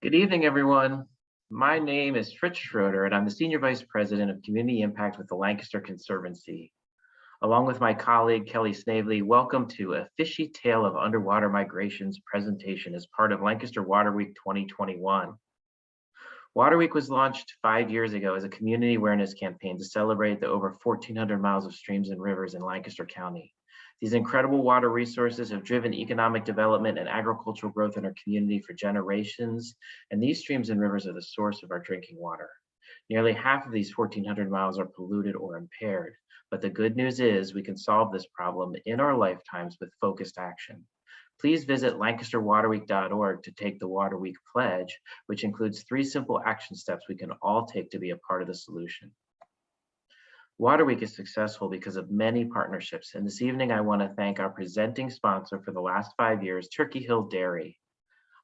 Good evening, everyone. My name is Fritz Schroeder, and I'm the Senior Vice President of Community Impact with the Lancaster Conservancy. Along with my colleague, Kelly Snavely, welcome to a Fishy Tale of Underwater Migrations presentation as part of Lancaster Water Week 2021. Water Week was launched 5 years ago as a community awareness campaign to celebrate the over 1,400 miles of streams and rivers in Lancaster County. These incredible water resources have driven economic development and agricultural growth in our community for generations, and these streams and rivers are the source of our drinking water. Nearly half of these 1,400 miles are polluted or impaired, but the good news is we can solve this problem in our lifetimes with focused action. Please visit lancasterwaterweek.org to take the Water Week Pledge, which includes 3 simple action steps we can all take to be a part of the solution. Water Week is successful because of many partnerships, and this evening I want to thank our presenting sponsor for the last 5 years, Turkey Hill Dairy.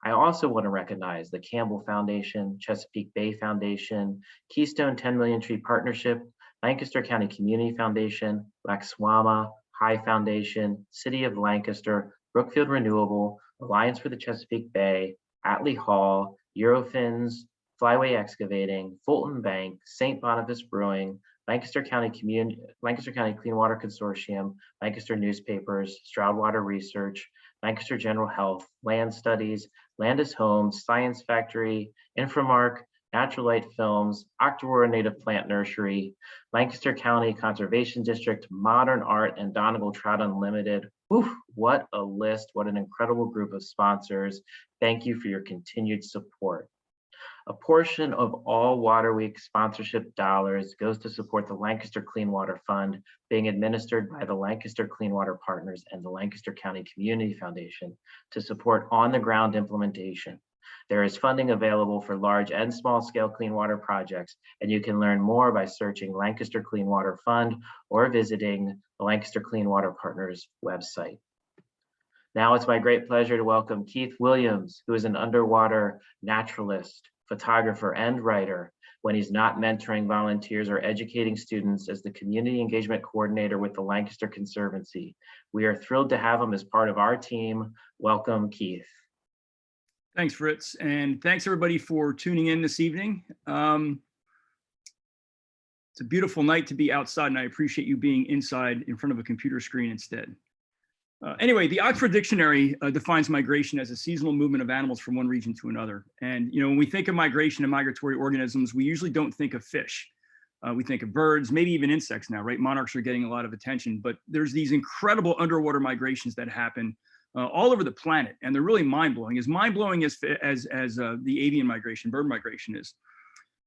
I also want to recognize the Campbell Foundation, Chesapeake Bay Foundation, Keystone 10 Million Tree Partnership, Lancaster County Community Foundation, Laxwama, High Foundation, City of Lancaster, Brookfield Renewable, Alliance for the Chesapeake Bay, Atlee Hall, Eurofins, Flyway Excavating, Fulton Bank, St. Boniface Brewing, Lancaster County Clean Water Consortium, Lancaster Newspapers, Stroud Water Research, Lancaster General Health, Land Studies, Landis Homes, Science Factory, Inframark, Natural Light Films, Octorara Native Plant Nursery, Lancaster County Conservation District, Modern Art, and Donegal Trout Unlimited. Oof, what a list, what an incredible group of sponsors. Thank you for your continued support. A portion of all Water Week sponsorship dollars goes to support the Lancaster Clean Water Fund, being administered by the Lancaster Clean Water Partners and the Lancaster County Community Foundation to support on-the-ground implementation. There is funding available for large and small-scale clean water projects, and you can learn more by searching Lancaster Clean Water Fund or visiting the Lancaster Clean Water Partners website. Now it's my great pleasure to welcome Keith Williams, who is an underwater naturalist, photographer, and writer when he's not mentoring volunteers or educating students as the community engagement coordinator with the Lancaster Conservancy. We are thrilled to have him as part of our team. Welcome, Keith. Thanks, Fritz, and thanks everybody for tuning in this evening. It's a beautiful night to be outside, and I appreciate you being inside in front of a computer screen instead. Anyway, the Oxford Dictionary defines migration as a seasonal movement of animals from one region to another. And when we think of migration and migratory organisms, we usually don't think of fish. We think of birds, maybe even insects now, right? Monarchs are getting a lot of attention, but there's these incredible underwater migrations that happen all over the planet, and they're really mind-blowing. As mind-blowing as the avian migration, bird migration is.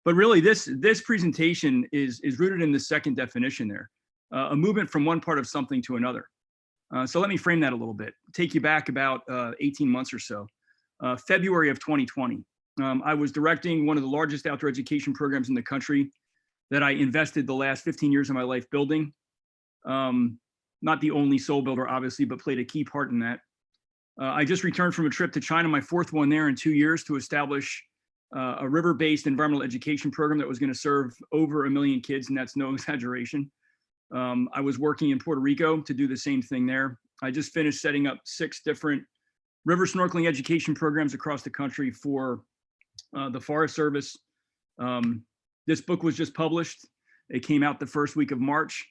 But really, this presentation is rooted in the second definition there, a movement from one part of something to another. So let me frame that a little bit, take you back about 18 months or so. February of 2020, I was directing one of the largest outdoor education programs in the country that I invested the last 15 years of my life building. Not the only sole builder, obviously, but played a key part in that. I just returned from a trip to China, my 4th one there in 2 years, to establish a river-based environmental education program that was going to serve over 1 million kids, and that's no exaggeration. I was working in Puerto Rico to do the same thing there. I just finished setting up 6 different river snorkeling education programs across the country for the Forest Service. This book was just published. It came out the first week of March.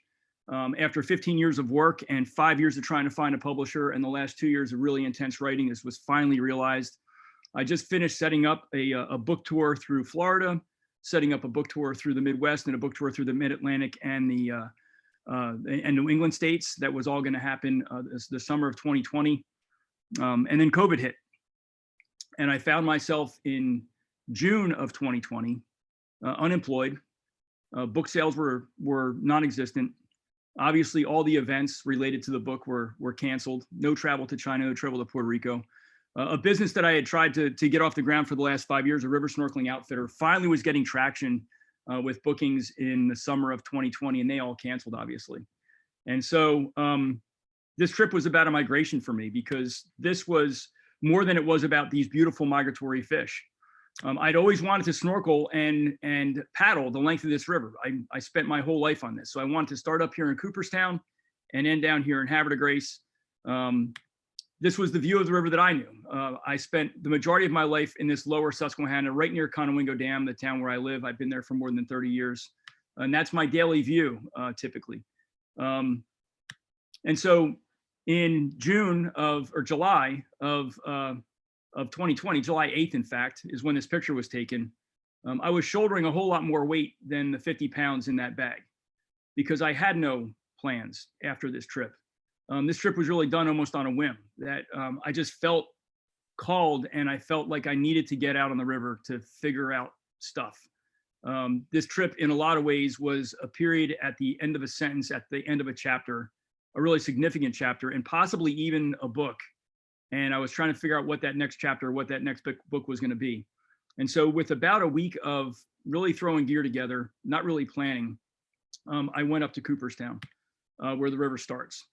After 15 years of work and 5 years of trying to find a publisher and the last 2 years of really intense writing, this was finally realized. I just finished setting up a book tour through Florida, setting up a book tour through the Midwest and a book tour through the Mid-Atlantic and New England states. That was all going to happen the summer of 2020. And then COVID hit. And I found myself in June of 2020, unemployed. Book sales were non-existent. Obviously, all the events related to the book were canceled. No travel to China, no travel to Puerto Rico. A business that I had tried to get off the ground for the last 5 years, a river snorkeling outfitter, finally was getting traction with bookings in the summer of 2020, and they all canceled, obviously. And so this trip was about a migration for me, because this was more than it was about these beautiful migratory fish. I'd always wanted to snorkel and paddle the length of this river. I spent my whole life on this. So I wanted to start up here in Cooperstown and end down here in Havre de Grace. this was the view of the river that I knew. I spent the majority of my life in this lower Susquehanna, right near Conowingo Dam, the town where I live. I've been there for more than 30 years. And that's my daily view, typically. And so in July of 2020, July 8th, in fact, is when this picture was taken. I was shouldering a whole lot more weight than the 50 pounds in that bag because I had no plans after this trip. This trip was really done almost on a whim, that I just felt called and I felt like I needed to get out on the river to figure out stuff. This trip in a lot of ways was a period at the end of a sentence, at the end of a chapter, a really significant chapter, and possibly even a book. And I was trying to figure out what that next chapter, what that next book was going to be. And so with about a week of really throwing gear together, not really planning, I went up to Cooperstown, where the river starts.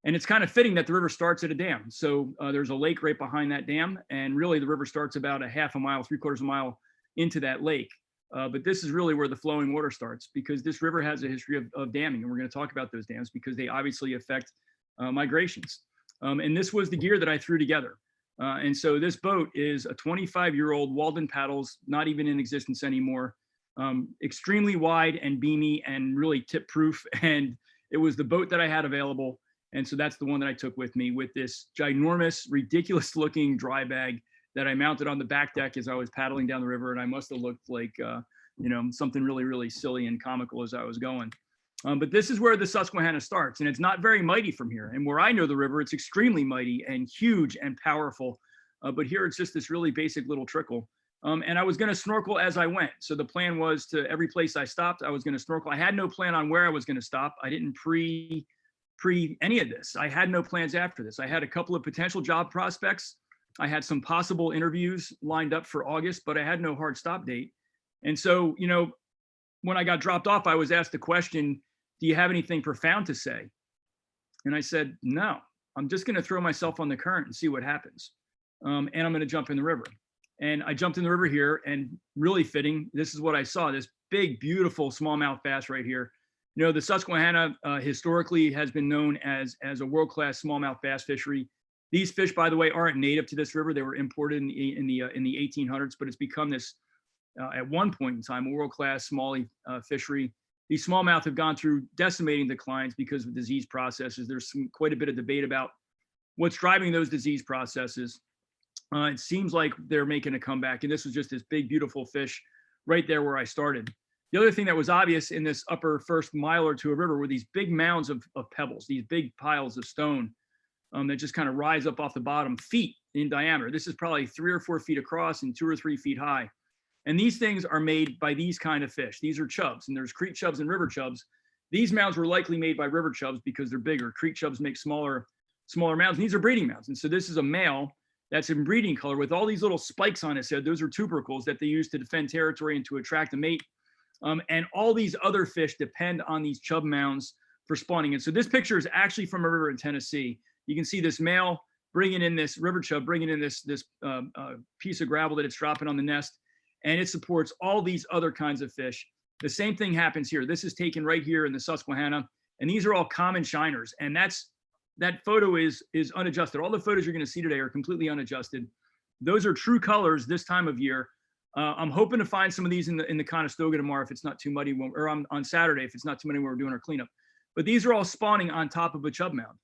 And it's kind of fitting that the river starts at a dam. So there's a lake right behind that dam. And really the river starts about a half a mile, 3/4 mile into that lake. But this is really where the flowing water starts, because this river has a history of damming. And we're going to talk about those dams because they obviously affect migrations. And this was the gear that I threw together. And so this boat is a 25-year-old Walden paddles, not even in existence anymore, extremely wide and beamy and really tip proof. And it was the boat that I had available. And so that's the one that I took with me, with this ginormous, ridiculous looking dry bag that I mounted on the back deck as I was paddling down the river. And I must have looked like, something really, really silly and comical as I was going. But this is where the Susquehanna starts, and it's not very mighty from here. And where I know the river, it's extremely mighty and huge and powerful. But here it's just this really basic little trickle. And I was going to snorkel as I went. So the plan was to every place I stopped, I was going to snorkel. I had no plan on where I was going to stop. I didn't pre any of this. I had no plans after this. I had a couple of potential job prospects. I had some possible interviews lined up for August, but I had no hard stop date. And so, when I got dropped off, I was asked the question, do you have anything profound to say? And I said, no, I'm just going to throw myself on the current and see what happens. And I'm going to jump in the river. And I jumped in the river here, and really fitting, this is what I saw, this big, beautiful smallmouth bass right here. The Susquehanna historically has been known as a world-class smallmouth bass fishery. These fish, by the way, aren't native to this river. They were imported in the 1800s, but it's become this, at one point in time, a world-class smallie fishery. These smallmouth have gone through decimating declines because of disease processes. There's quite a bit of debate about what's driving those disease processes. It seems like they're making a comeback, and this was just this big, beautiful fish right there where I started. The other thing that was obvious in this upper first mile or two of river were these big mounds of pebbles, these big piles of stone that just kind of rise up off the bottom, feet in diameter. This is probably 3 or 4 feet across and 2 or 3 feet high. And these things are made by these kind of fish. These are chubs, and there's creek chubs and river chubs. These mounds were likely made by river chubs because they're bigger. Creek chubs make smaller mounds, and these are breeding mounds. And so this is a male that's in breeding color with all these little spikes on his head. Those are tubercles that they use to defend territory and to attract a mate. And all these other fish depend on these chub mounds for spawning. And so this picture is actually from a river in Tennessee. You can see this male bringing in this river chub, bringing in this piece of gravel that it's dropping on the nest, and it supports all these other kinds of fish. The same thing happens here. This is taken right here in the Susquehanna, and these are all common shiners. And that photo is unadjusted. All the photos you're going to see today are completely unadjusted. Those are true colors this time of year. I'm hoping to find some of these in the Conestoga tomorrow if it's not too muddy, or on Saturday if it's not too muddy when we're doing our cleanup. But these are all spawning on top of a chub mound.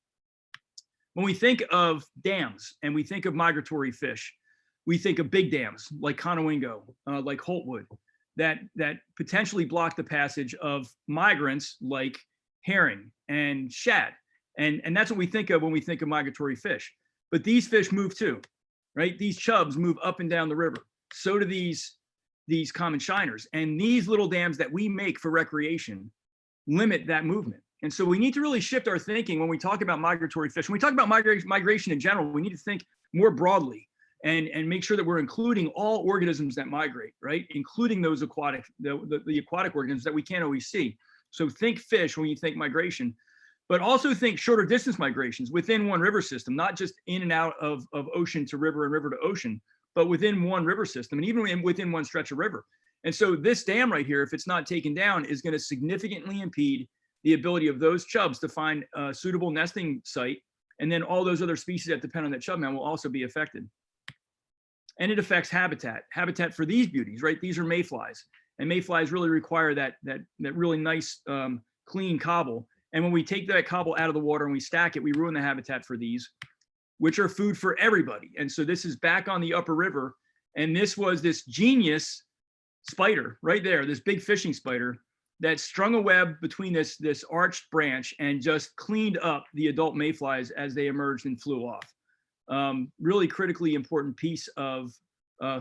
When we think of dams and we think of migratory fish, we think of big dams like Conowingo, like Holtwood, that potentially block the passage of migrants like herring and shad. And that's what we think of when we think of migratory fish. But these fish move too, right? These chubs move up and down the river. So do these common shiners. And these little dams that we make for recreation limit that movement. And so we need to really shift our thinking when we talk about migratory fish. When we talk about migration in general, we need to think more broadly and make sure that we're including all organisms that migrate, right? Including those aquatic, the aquatic organisms that we can't always see. So think fish when you think migration, but also think shorter distance migrations within one river system, not just in and out of ocean to river and river to ocean, but within one river system and even within one stretch of river. And so this dam right here, if it's not taken down, is going to significantly impede the ability of those chubs to find a suitable nesting site And then all those other species that depend on that chub mound will also be affected. And it affects habitat for these beauties, right? These are mayflies, and mayflies really require that really nice, clean cobble. And when we take that cobble out of the water and we stack it, we ruin the habitat for these, which are food for everybody. And so this is back on the upper river. And this was this genius spider right there, this big fishing spider that strung a web between this arched branch and just cleaned up the adult mayflies as they emerged and flew off. Really critically important piece of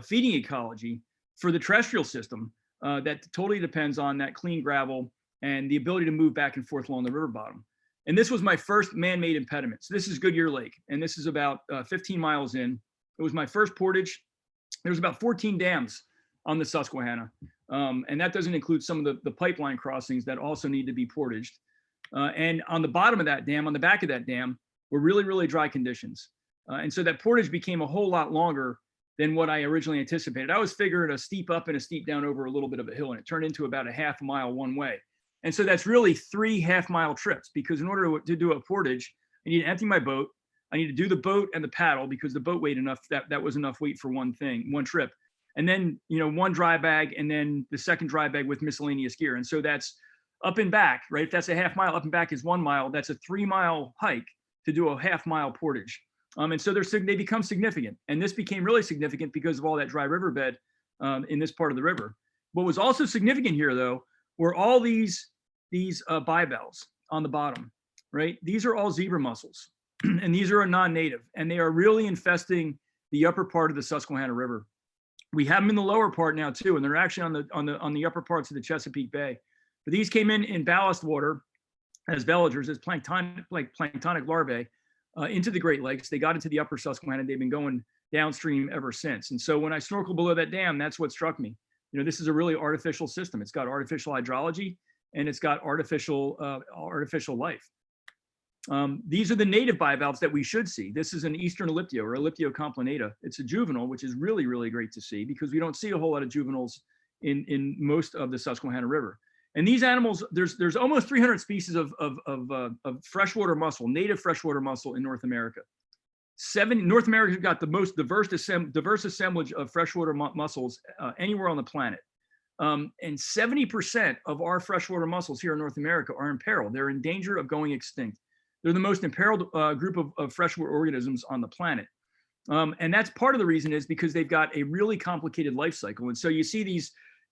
feeding ecology for the terrestrial system that totally depends on that clean gravel and the ability to move back and forth along the river bottom. And this was my first man-made impediment. So this is Goodyear Lake, and this is about 15 miles in. It was my first portage. There's about 14 dams on the Susquehanna. And that doesn't include some of the pipeline crossings that also need to be portaged. And on the bottom of that dam, on the back of that dam, were really, really dry conditions. And so that portage became a whole lot longer than what I originally anticipated. I was figuring a steep up and a steep down over a little bit of a hill, and it turned into about a half a mile one way. And so that's really 3 half-mile trips, because in order to do a portage, I need to empty my boat. I need to do the boat and the paddle, because the boat weighed enough, that was enough weight for one trip. And then, one dry bag, and then the second dry bag with miscellaneous gear. And so that's up and back, right? If that's a half mile, up and back is 1 mile. That's a 3-mile hike to do a half-mile portage. And so they become significant. And this became really significant because of all that dry riverbed in this part of the river. What was also significant here, though, were all these bivalves on the bottom, right? These are all zebra mussels, and these are a non-native, and they are really infesting the upper part of the Susquehanna River. We have them in the lower part now too, and they're actually on the upper parts of the Chesapeake Bay. But these came in ballast water as veligers, as planktonic larvae into the Great Lakes. They got into the upper Susquehanna. They've been going downstream ever since. And so when I snorkeled below that dam, that's what struck me. This is a really artificial system. It's got artificial hydrology, and it's got artificial life. These are the native bivalves that we should see. This is an eastern elliptio, or Elliptio complanata. It's a juvenile, which is really, really great to see, because we don't see a whole lot of juveniles in most of the Susquehanna River. And these animals, there's almost 300 species of freshwater mussel, native freshwater mussel in North America. North America's got the most diverse assemblage of freshwater mussels anywhere on the planet. And 70% of our freshwater mussels here in North America are in peril. They're in danger of going extinct. They're the most imperiled group of freshwater organisms on the planet. And that's part of the reason is because they've got a really complicated life cycle. And so you see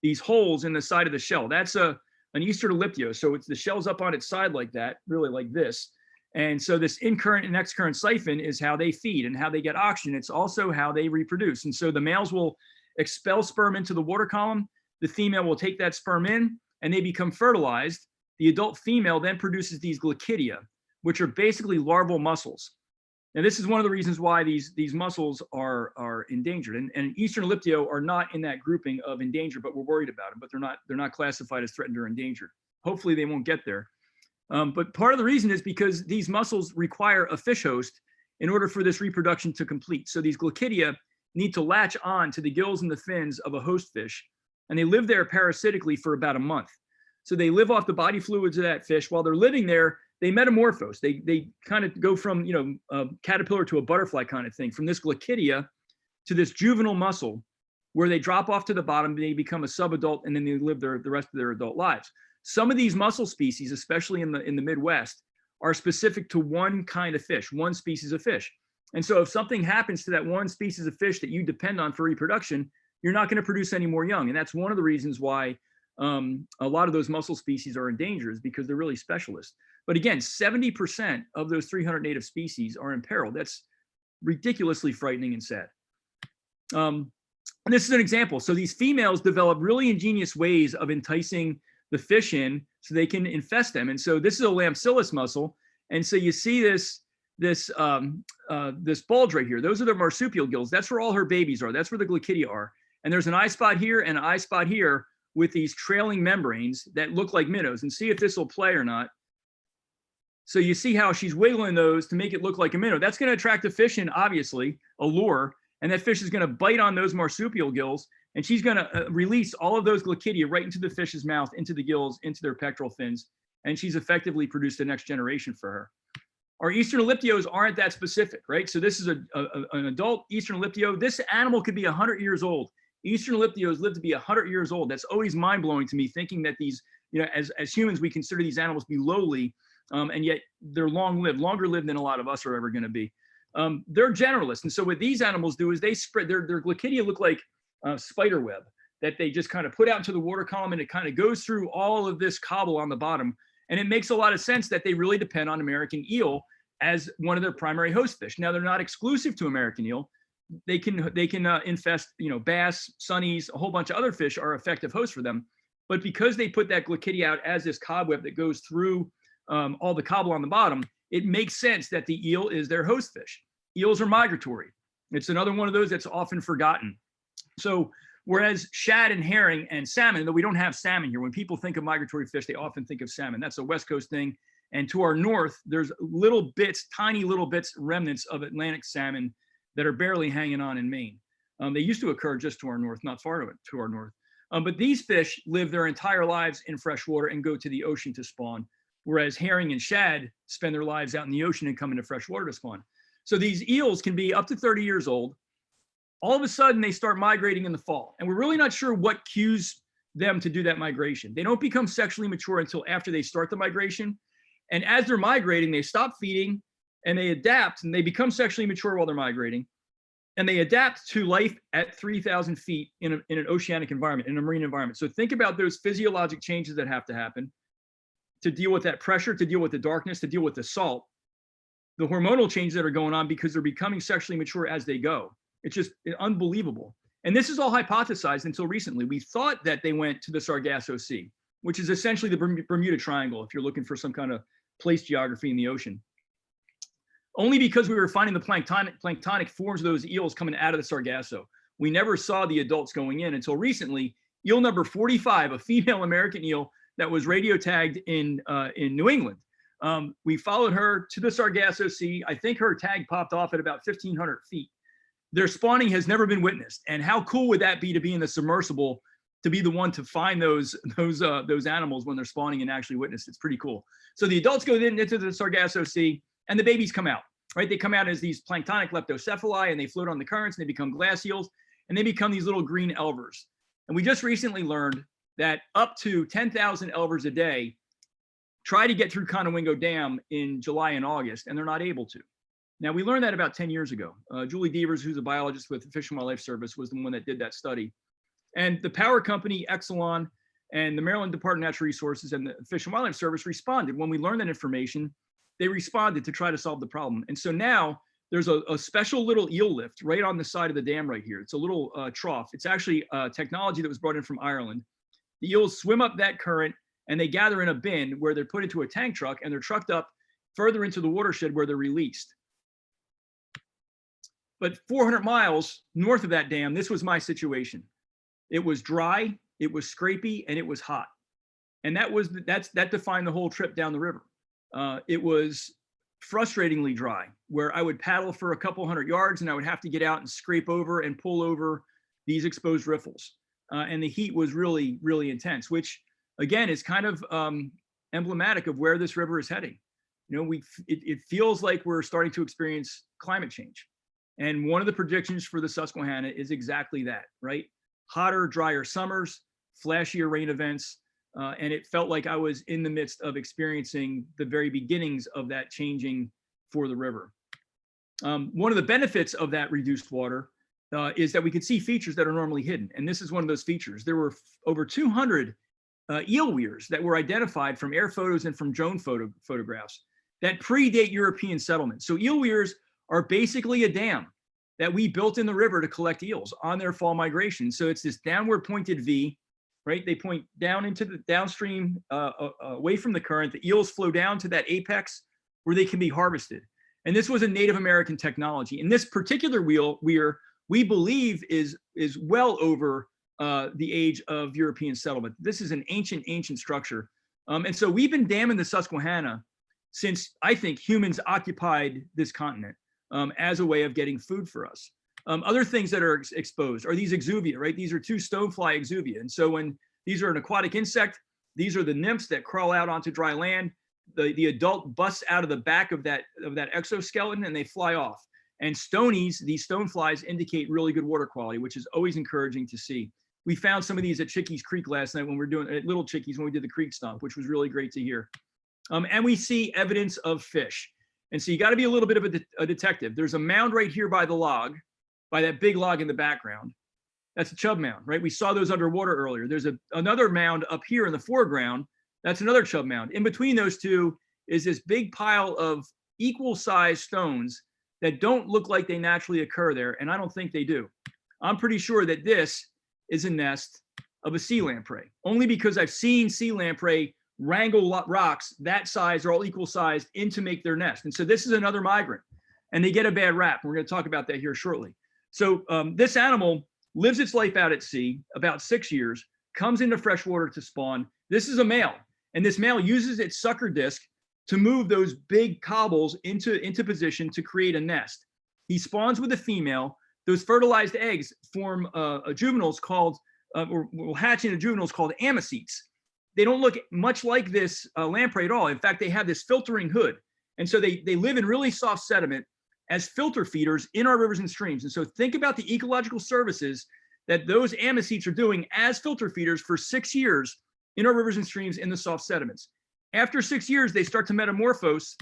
these holes in the side of the shell. That's an eastern elliptio. So the shell's up on its side like that, really like this. And so this in-current and ex-current siphon is how they feed and how they get oxygen. It's also how they reproduce. And so the males will expel sperm into the water column. The female will take that sperm in, and they become fertilized. The adult female then produces these glaucidia, which are basically larval mussels. Now, this is one of the reasons why these mussels are endangered. And eastern elliptio are not in that grouping of endangered, but we're worried about them. But they're not classified as threatened or endangered. Hopefully, they won't get there. But part of the reason is because these mussels require a fish host in order for this reproduction to complete. So these glaucidia need to latch on to the gills and the fins of a host fish, and they live there parasitically for about a month. So they live off the body fluids of that fish. While they're living there, they metamorphose. They kind of go from a caterpillar to a butterfly kind of thing, from this glaucidia to this juvenile mussel, where they drop off to the bottom, they become a subadult, and then they live the rest of their adult lives. Some of these mussel species, especially in the Midwest, are specific to one kind of fish, one species of fish. And so if something happens to that one species of fish that you depend on for reproduction, you're not going to produce any more young. And that's one of the reasons why a lot of those mussel species are endangered, is because they're really specialists. But again, 70% of those 300 native species are in peril. That's ridiculously frightening and sad. And this is an example. So these females develop really ingenious ways of enticing the fish in so they can infest them. And so this is a Lampsilis mussel. And so you see this bulge right here. Those are the marsupial gills. That's where all her babies are. That's where the glaucidia are. And there's an eye spot here and an eye spot here with these trailing membranes that look like minnows. And see if this will play or not. So you see how she's wiggling those to make it look like a minnow. That's going to attract the fish in, obviously, a lure. And that fish is going to bite on those marsupial gills. And she's going to release all of those glaucidia right into the fish's mouth, into the gills, into their pectoral fins. And she's effectively produced the next generation for her. Our eastern elliptios aren't that specific, right? So this is an adult eastern elliptio. This animal could be 100 years old. Eastern elliptios live to be 100 years old. That's always mind-blowing to me, thinking that these, as humans, we consider these animals to be lowly, and yet they're long-lived, longer lived than a lot of us are ever going to be. They're generalists, and so what these animals do is they spread their glochidia look like spider web that they just kind of put out into the water column, and it kind of goes through all of this cobble on the bottom. And it makes a lot of sense that they really depend on American eel as one of their primary host fish. Now, they're not exclusive to American eel. They can infest, bass, sunnies, a whole bunch of other fish are effective hosts for them. But because they put that glochidia out as this cobweb that goes through all the cobble on the bottom, it makes sense that the eel is their host fish. Eels are migratory. It's another one of those that's often forgotten. So whereas shad and herring and salmon, though we don't have salmon here, when people think of migratory fish, they often think of salmon. That's a West Coast thing. And to our north, there's little bits, tiny little bits, remnants of Atlantic salmon that are barely hanging on in Maine. They used to occur just to our north, not far to our north. But these fish live their entire lives in fresh water and go to the ocean to spawn, whereas herring and shad spend their lives out in the ocean and come into fresh water to spawn. So these eels can be up to 30 years old. All of a sudden, they start migrating in the fall. And we're really not sure what cues them to do that migration. They don't become sexually mature until after they start the migration. And as they're migrating, they stop feeding and they adapt, and they become sexually mature while they're migrating. And they adapt to life at 3,000 feet in an oceanic environment, in a marine environment. So think about those physiologic changes that have to happen to deal with that pressure, to deal with the darkness, to deal with the salt, the hormonal changes that are going on because they're becoming sexually mature as they go. It's just unbelievable. And this is all hypothesized until recently. We thought that they went to the Sargasso Sea, which is essentially the Bermuda Triangle, if you're looking for some kind of place geography in the ocean. Only because we were finding the planktonic forms of those eels coming out of the Sargasso. We never saw the adults going in until recently. Eel number 45, a female American eel that was radio tagged in New England. We followed her to the Sargasso Sea. I think her tag popped off at about 1,500 feet. Their spawning has never been witnessed. And how cool would that be to be in the submersible, to be the one to find those animals when they're spawning and actually witness? It's pretty cool. So the adults go into the Sargasso Sea and the babies come out, right? They come out as these planktonic leptocephali and they float on the currents and they become glass eels and they become these little green elvers. And we just recently learned that up to 10,000 elvers a day try to get through Conowingo Dam in July and August, and they're not able to. Now, we learned that about 10 years ago. Julie Devers, who's a biologist with the Fish and Wildlife Service, was the one that did that study. And the power company, Exelon, and the Maryland Department of Natural Resources and the Fish and Wildlife Service responded. When we learned that information, they responded to try to solve the problem. And so now there's a special little eel lift right on the side of the dam right here. It's a little trough. It's actually technology that was brought in from Ireland. The eels swim up that current and they gather in a bin where they're put into a tank truck and they're trucked up further into the watershed where they're released. But 400 miles north of that dam, this was my situation. It was dry, it was scrapey, and it was hot. And that defined the whole trip down the river. It was frustratingly dry, where I would paddle for a couple hundred yards and I would have to get out and scrape over and pull over these exposed riffles. And the heat was really, really intense, which again is kind of emblematic of where this river is heading. It feels like we're starting to experience climate change. And one of the predictions for the Susquehanna is exactly that, right? Hotter, drier summers, flashier rain events. And it felt like I was in the midst of experiencing the very beginnings of that changing for the river. One of the benefits of that reduced water is that we could see features that are normally hidden. And this is one of those features. There were over 200 eel weirs that were identified from air photos and from drone photographs that predate European settlement. So eel weirs are basically a dam that we built in the river to collect eels on their fall migration. So it's this downward pointed V, right? They point down into the downstream, away from the current. The eels flow down to that apex where they can be harvested. And this was a Native American technology. And this particular weir, we believe is well over the age of European settlement. This is an ancient structure. And so we've been damming the Susquehanna since I think humans occupied this continent as a way of getting food for us. Other things that are exposed are these exuvia, right? These are two stonefly exuvia. And so when these are an aquatic insect, these are the nymphs that crawl out onto dry land. the adult busts out of the back of that exoskeleton and they fly off. And stonies, these stoneflies, indicate really good water quality, which is always encouraging to see. We found some of these at Chickies Creek last night when we were doing at Little Chickies when we did the creek stomp, which was really great to hear. And we see evidence of fish. And so you got to be a little bit of a detective. There's a mound right here by the log, by that big log in the background. That's a chub mound, right? We saw those underwater earlier. There's another mound up here in the foreground. That's another chub mound. In between those two is this big pile of equal size stones that don't look like they naturally occur there. And I don't think they do. I'm pretty sure that this is a nest of a sea lamprey, only because I've seen sea lamprey wrangle rocks that size or all equal sized in to make their nest. And so this is another migrant, and they get a bad rap. We're going to talk about that here shortly. So this animal lives its life out at sea, about 6 years, comes into freshwater to spawn. This is a male, and this male uses its sucker disc to move those big cobbles into position to create a nest. He spawns with a female. Those fertilized eggs form juveniles called, or will hatch into juveniles called amicetes. They don't look much like this lamprey at all. In fact, they have this filtering hood. And so they live in really soft sediment as filter feeders in our rivers and streams. And so think about the ecological services that those amicetes are doing as filter feeders for 6 years in our rivers and streams in the soft sediments. After 6 years, they start to metamorphose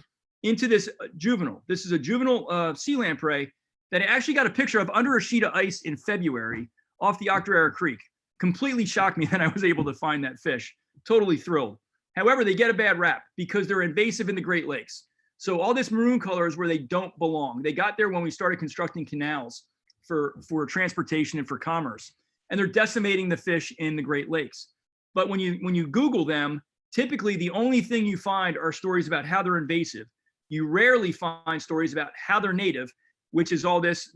into this juvenile. This is a juvenile sea lamprey that I actually got a picture of under a sheet of ice in February off the Octorara Creek. Completely shocked me that I was able to find that fish. Totally thrilled. However, they get a bad rap because they're invasive in the Great Lakes. So all this maroon color is where they don't belong. They got there when we started constructing canals for transportation and for commerce. And they're decimating the fish in the Great Lakes. But when you Google them, typically the only thing you find are stories about how they're invasive. You rarely find stories about how they're native, which is all this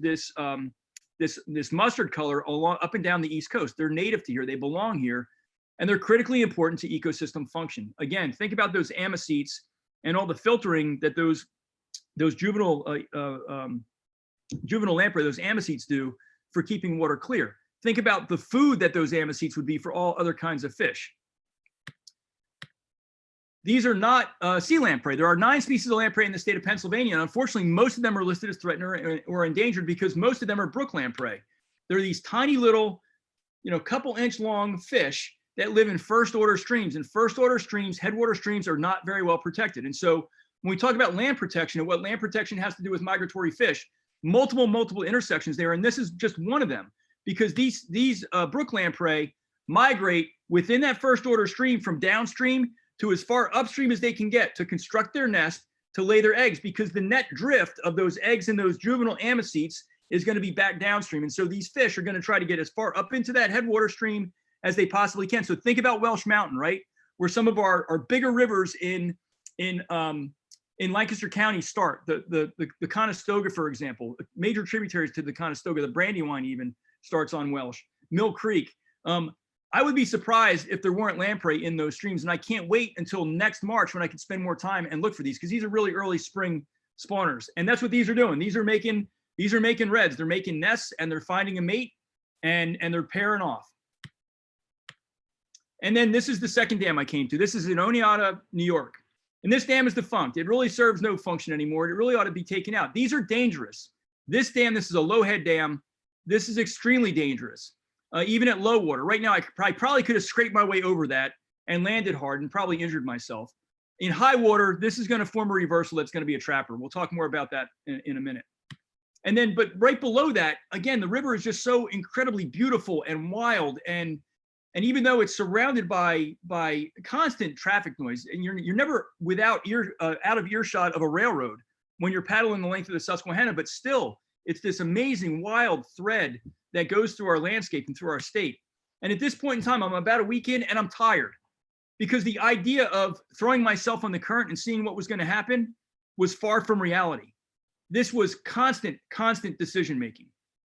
mustard color along up and down the East Coast. They're native to here. They belong here, and they're critically important to ecosystem function. Again, think about those amicetes and all the filtering that those juvenile lamprey, those amicetes do for keeping water clear. Think about the food that those amicetes would be for all other kinds of fish. These are not sea lamprey. There are 9 species of lamprey in the state of Pennsylvania, and unfortunately, most of them are listed as threatened or endangered because most of them are brook lamprey. They're these tiny little, couple-inch long fish that live in first-order streams. And first-order streams, headwater streams, are not very well protected. And so when we talk about land protection and what land protection has to do with migratory fish, multiple intersections there, and this is just one of them, because these brook lamprey migrate within that first-order stream from downstream to as far upstream as they can get to construct their nest, to lay their eggs, because the net drift of those eggs and those juvenile amicetes is going to be back downstream. And so these fish are going to try to get as far up into that headwater stream as they possibly can. So think about Welsh Mountain, right? Where some of our bigger rivers in Lancaster County start. The Conestoga, for example, major tributaries to the Conestoga, the Brandywine even starts on Welsh. Mill Creek. I would be surprised if there weren't lamprey in those streams, and I can't wait until next March when I can spend more time and look for these, because these are really early spring spawners, and that's what these are doing. These are making reds. They're making nests, and they're finding a mate, and they're pairing off. And then this is the second dam I came to. This is in Oneonta, New York, and this dam is defunct. It really serves no function anymore. It really ought to be taken out. These are dangerous. This dam, this is a low head dam. This is extremely dangerous. Even at low water. Right now, I probably could have scraped my way over that and landed hard and probably injured myself. In high water, this is going to form a reversal that's going to be a trapper. We'll talk more about that in a minute. And then, but right below that, again, the river is just so incredibly beautiful and wild. And even though it's surrounded by constant traffic noise, and you're never out of earshot of a railroad when you're paddling the length of the Susquehanna, but still, it's this amazing wild thread that goes through our landscape and through our state. And at this point in time, I'm about a week in and I'm tired, because the idea of throwing myself on the current and seeing what was going to happen was far from reality. This was constant decision-making.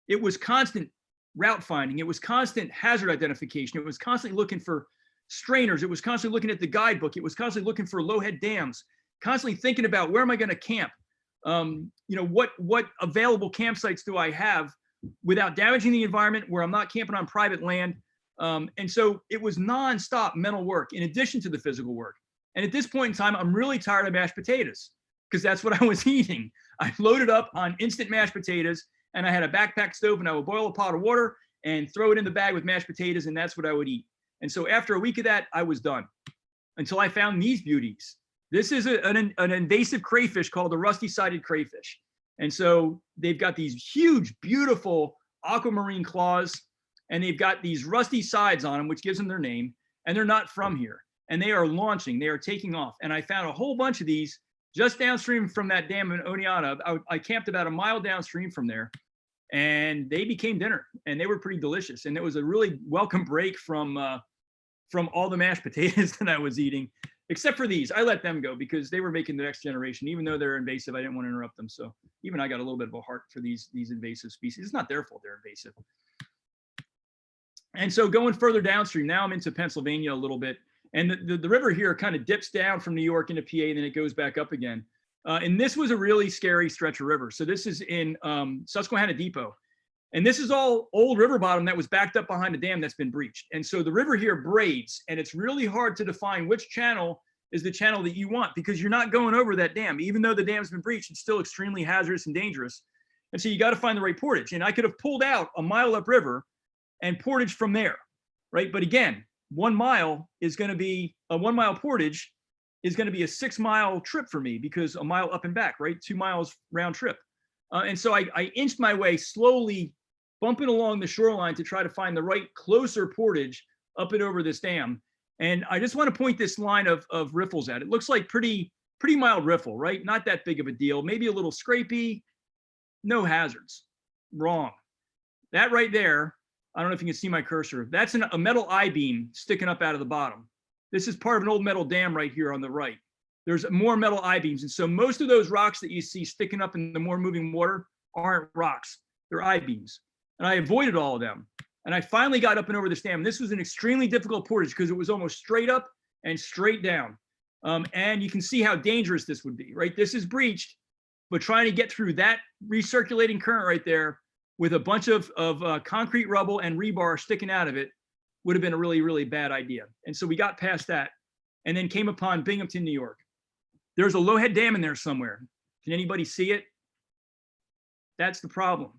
It was constant route finding. It was constant hazard identification. It was constantly looking for strainers. It was constantly looking at the guidebook. It was constantly looking for low-head dams, constantly thinking about where am I going to camp? What available campsites do I have without damaging the environment, where I'm not camping on private land. And so it was nonstop mental work in addition to the physical work. And at this point in time, I'm really tired of mashed potatoes because that's what I was eating. I loaded up on instant mashed potatoes, and I had a backpack stove, and I would boil a pot of water and throw it in the bag with mashed potatoes, and that's what I would eat. And so after a week of that, I was done until I found these beauties. This is an invasive crayfish called the rusty-sided crayfish. And so they've got these huge, beautiful aquamarine claws, and they've got these rusty sides on them, which gives them their name, and they're not from here. And they are launching, they are taking off. And I found a whole bunch of these just downstream from that dam in Oneonta. I camped about a mile downstream from there, and they became dinner, and they were pretty delicious. And it was a really welcome break from all the mashed potatoes that I was eating, except for these. I let them go because they were making the next generation. Even though they're invasive, I didn't want to interrupt them. So even I got a little bit of a heart for these invasive species. It's not their fault they're invasive. And so going further downstream, now I'm into Pennsylvania a little bit. And the river here kind of dips down from New York into PA, and then it goes back up again. And this was a really scary stretch of river. So this is in Susquehanna Depot. And this is all old river bottom that was backed up behind a dam that's been breached. And so the river here braids, and it's really hard to define which channel is the channel that you want, because you're not going over that dam. Even though the dam's been breached, it's still extremely hazardous and dangerous. And so you got to find the right portage. And I could have pulled out a mile upriver and portage from there, right? But again, 1 mile is going to be a 1 mile portage is going to be a 6 mile trip for me, because a mile up and back, right? 2 miles round trip. And so I inched my way slowly, bumping along the shoreline to try to find the right closer portage up and over this dam. And I just want to point this line of riffles at. It looks like pretty mild riffle, right? Not that big of a deal. Maybe a little scrapey, no hazards. Wrong. That right there, I don't know if you can see my cursor. That's a metal I-beam sticking up out of the bottom. This is part of an old metal dam right here on the right. There's more metal I-beams. And so most of those rocks that you see sticking up in the more moving water aren't rocks. They're I-beams. And I avoided all of them. And I finally got up and over this dam. This was an extremely difficult portage because it was almost straight up and straight down. And you can see how dangerous this would be, right? This is breached, but trying to get through that recirculating current right there with a bunch of concrete rubble and rebar sticking out of it would have been a really, really bad idea. And so we got past that and then came upon Binghamton, New York. There's a Lowhead Dam in there somewhere. Can anybody see it? That's the problem.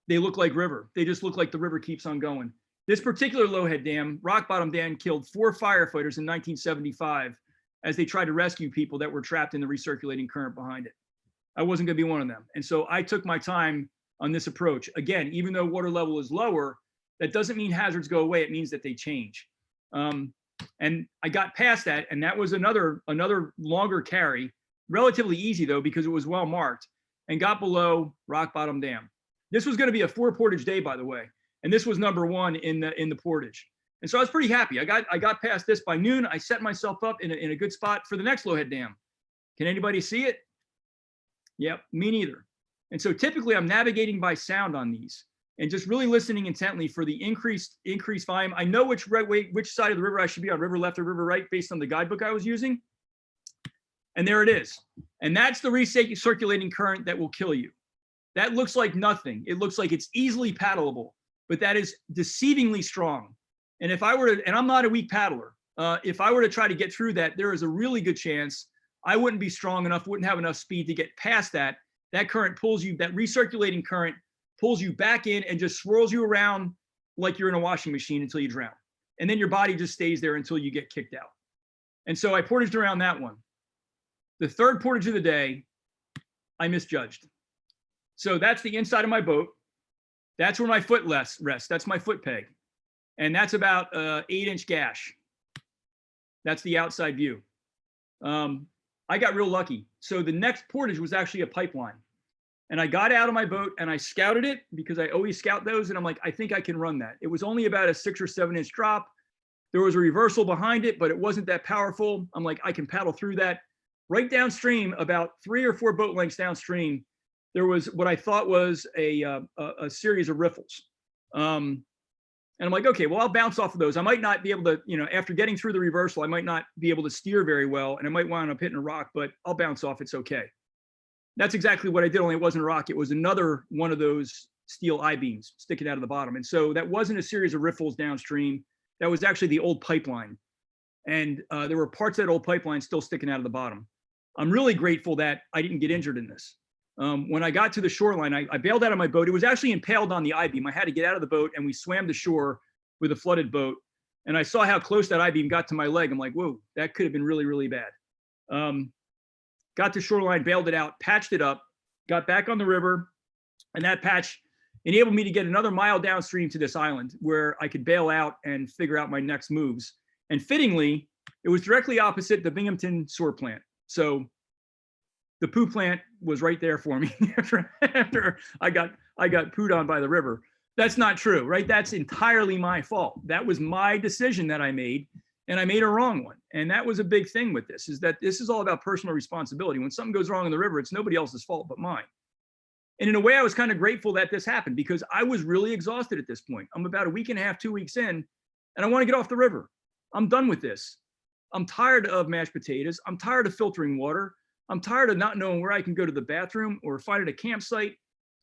They look like river. They just look like the river keeps on going. This particular Lowhead Dam, rock bottom dam, killed 4 firefighters in 1975 as they tried to rescue people that were trapped in the recirculating current behind it. I wasn't gonna be one of them. And so I took my time on this approach. Again, even though water level is lower, that doesn't mean hazards go away. It means that they change. And I got past that, and that was another longer carry, relatively easy though, because it was well marked, and got below rock bottom dam. This was going to be a 4 portage day, by the way, and this was number 1 in the portage. And so I was pretty happy. I got past this by noon. I set myself up in a good spot for the next Lowhead Dam. Can anybody see it? Yep, me neither. And so typically I'm navigating by sound on these and just really listening intently for the increased volume. I know which side of the river I should be on, river left or river right, based on the guidebook I was using. And there it is. And that's the recirculating current that will kill you. That looks like nothing. It looks like it's easily paddleable, but that is deceivingly strong. And if I were to, and I'm not a weak paddler, if I were to try to get through that, there is a really good chance I wouldn't be strong enough, wouldn't have enough speed to get past that. That current pulls you, that recirculating current pulls you back in and just swirls you around like you're in a washing machine until you drown. And then your body just stays there until you get kicked out. And so I portaged around that one. The third portage of the day, I misjudged. So that's the inside of my boat. That's where my foot rests. That's my foot peg. And that's about an 8-inch gash. That's the outside view. I got real lucky. So the next portage was actually a pipeline. And I got out of my boat and I scouted it, because I always scout those. And I'm like, I think I can run that. It was only about a 6 or 7-inch drop. There was a reversal behind it, but it wasn't that powerful. I'm like, I can paddle through that. Right downstream, about 3 or 4 boat lengths downstream, there was what I thought was a series of riffles. And I'm like, okay, well, I'll bounce off of those. I might not be able to, after getting through the reversal, I might not be able to steer very well, and I might wind up hitting a rock, but I'll bounce off. It's okay. That's exactly what I did, only it wasn't a rock. It was another one of those steel I-beams sticking out of the bottom. And so that wasn't a series of riffles downstream. That was actually the old pipeline. And there were parts of that old pipeline still sticking out of the bottom. I'm really grateful that I didn't get injured in this. When I got to the shoreline, I bailed out of my boat. It was actually impaled on the I-beam. I had to get out of the boat, and we swam the shore with a flooded boat. And I saw how close that I-beam got to my leg. I'm like, whoa, that could have been really, really bad. Got to shoreline, bailed it out, patched it up, got back on the river, and that patch enabled me to get another mile downstream to this island where I could bail out and figure out my next moves. And fittingly, it was directly opposite the Binghamton sewer plant. So the poo plant was right there for me after I got pooed on by the river. That's not true, right? That's entirely my fault. That was my decision that I made, and I made a wrong one. And that was a big thing with this, is that this is all about personal responsibility. When something goes wrong in the river, it's nobody else's fault but mine. And in a way, I was kind of grateful that this happened because I was really exhausted at this point. I'm about a week and a half, 2 weeks in, and I want to get off the river. I'm done with this. I'm tired of mashed potatoes. I'm tired of filtering water. I'm tired of not knowing where I can go to the bathroom or find a campsite.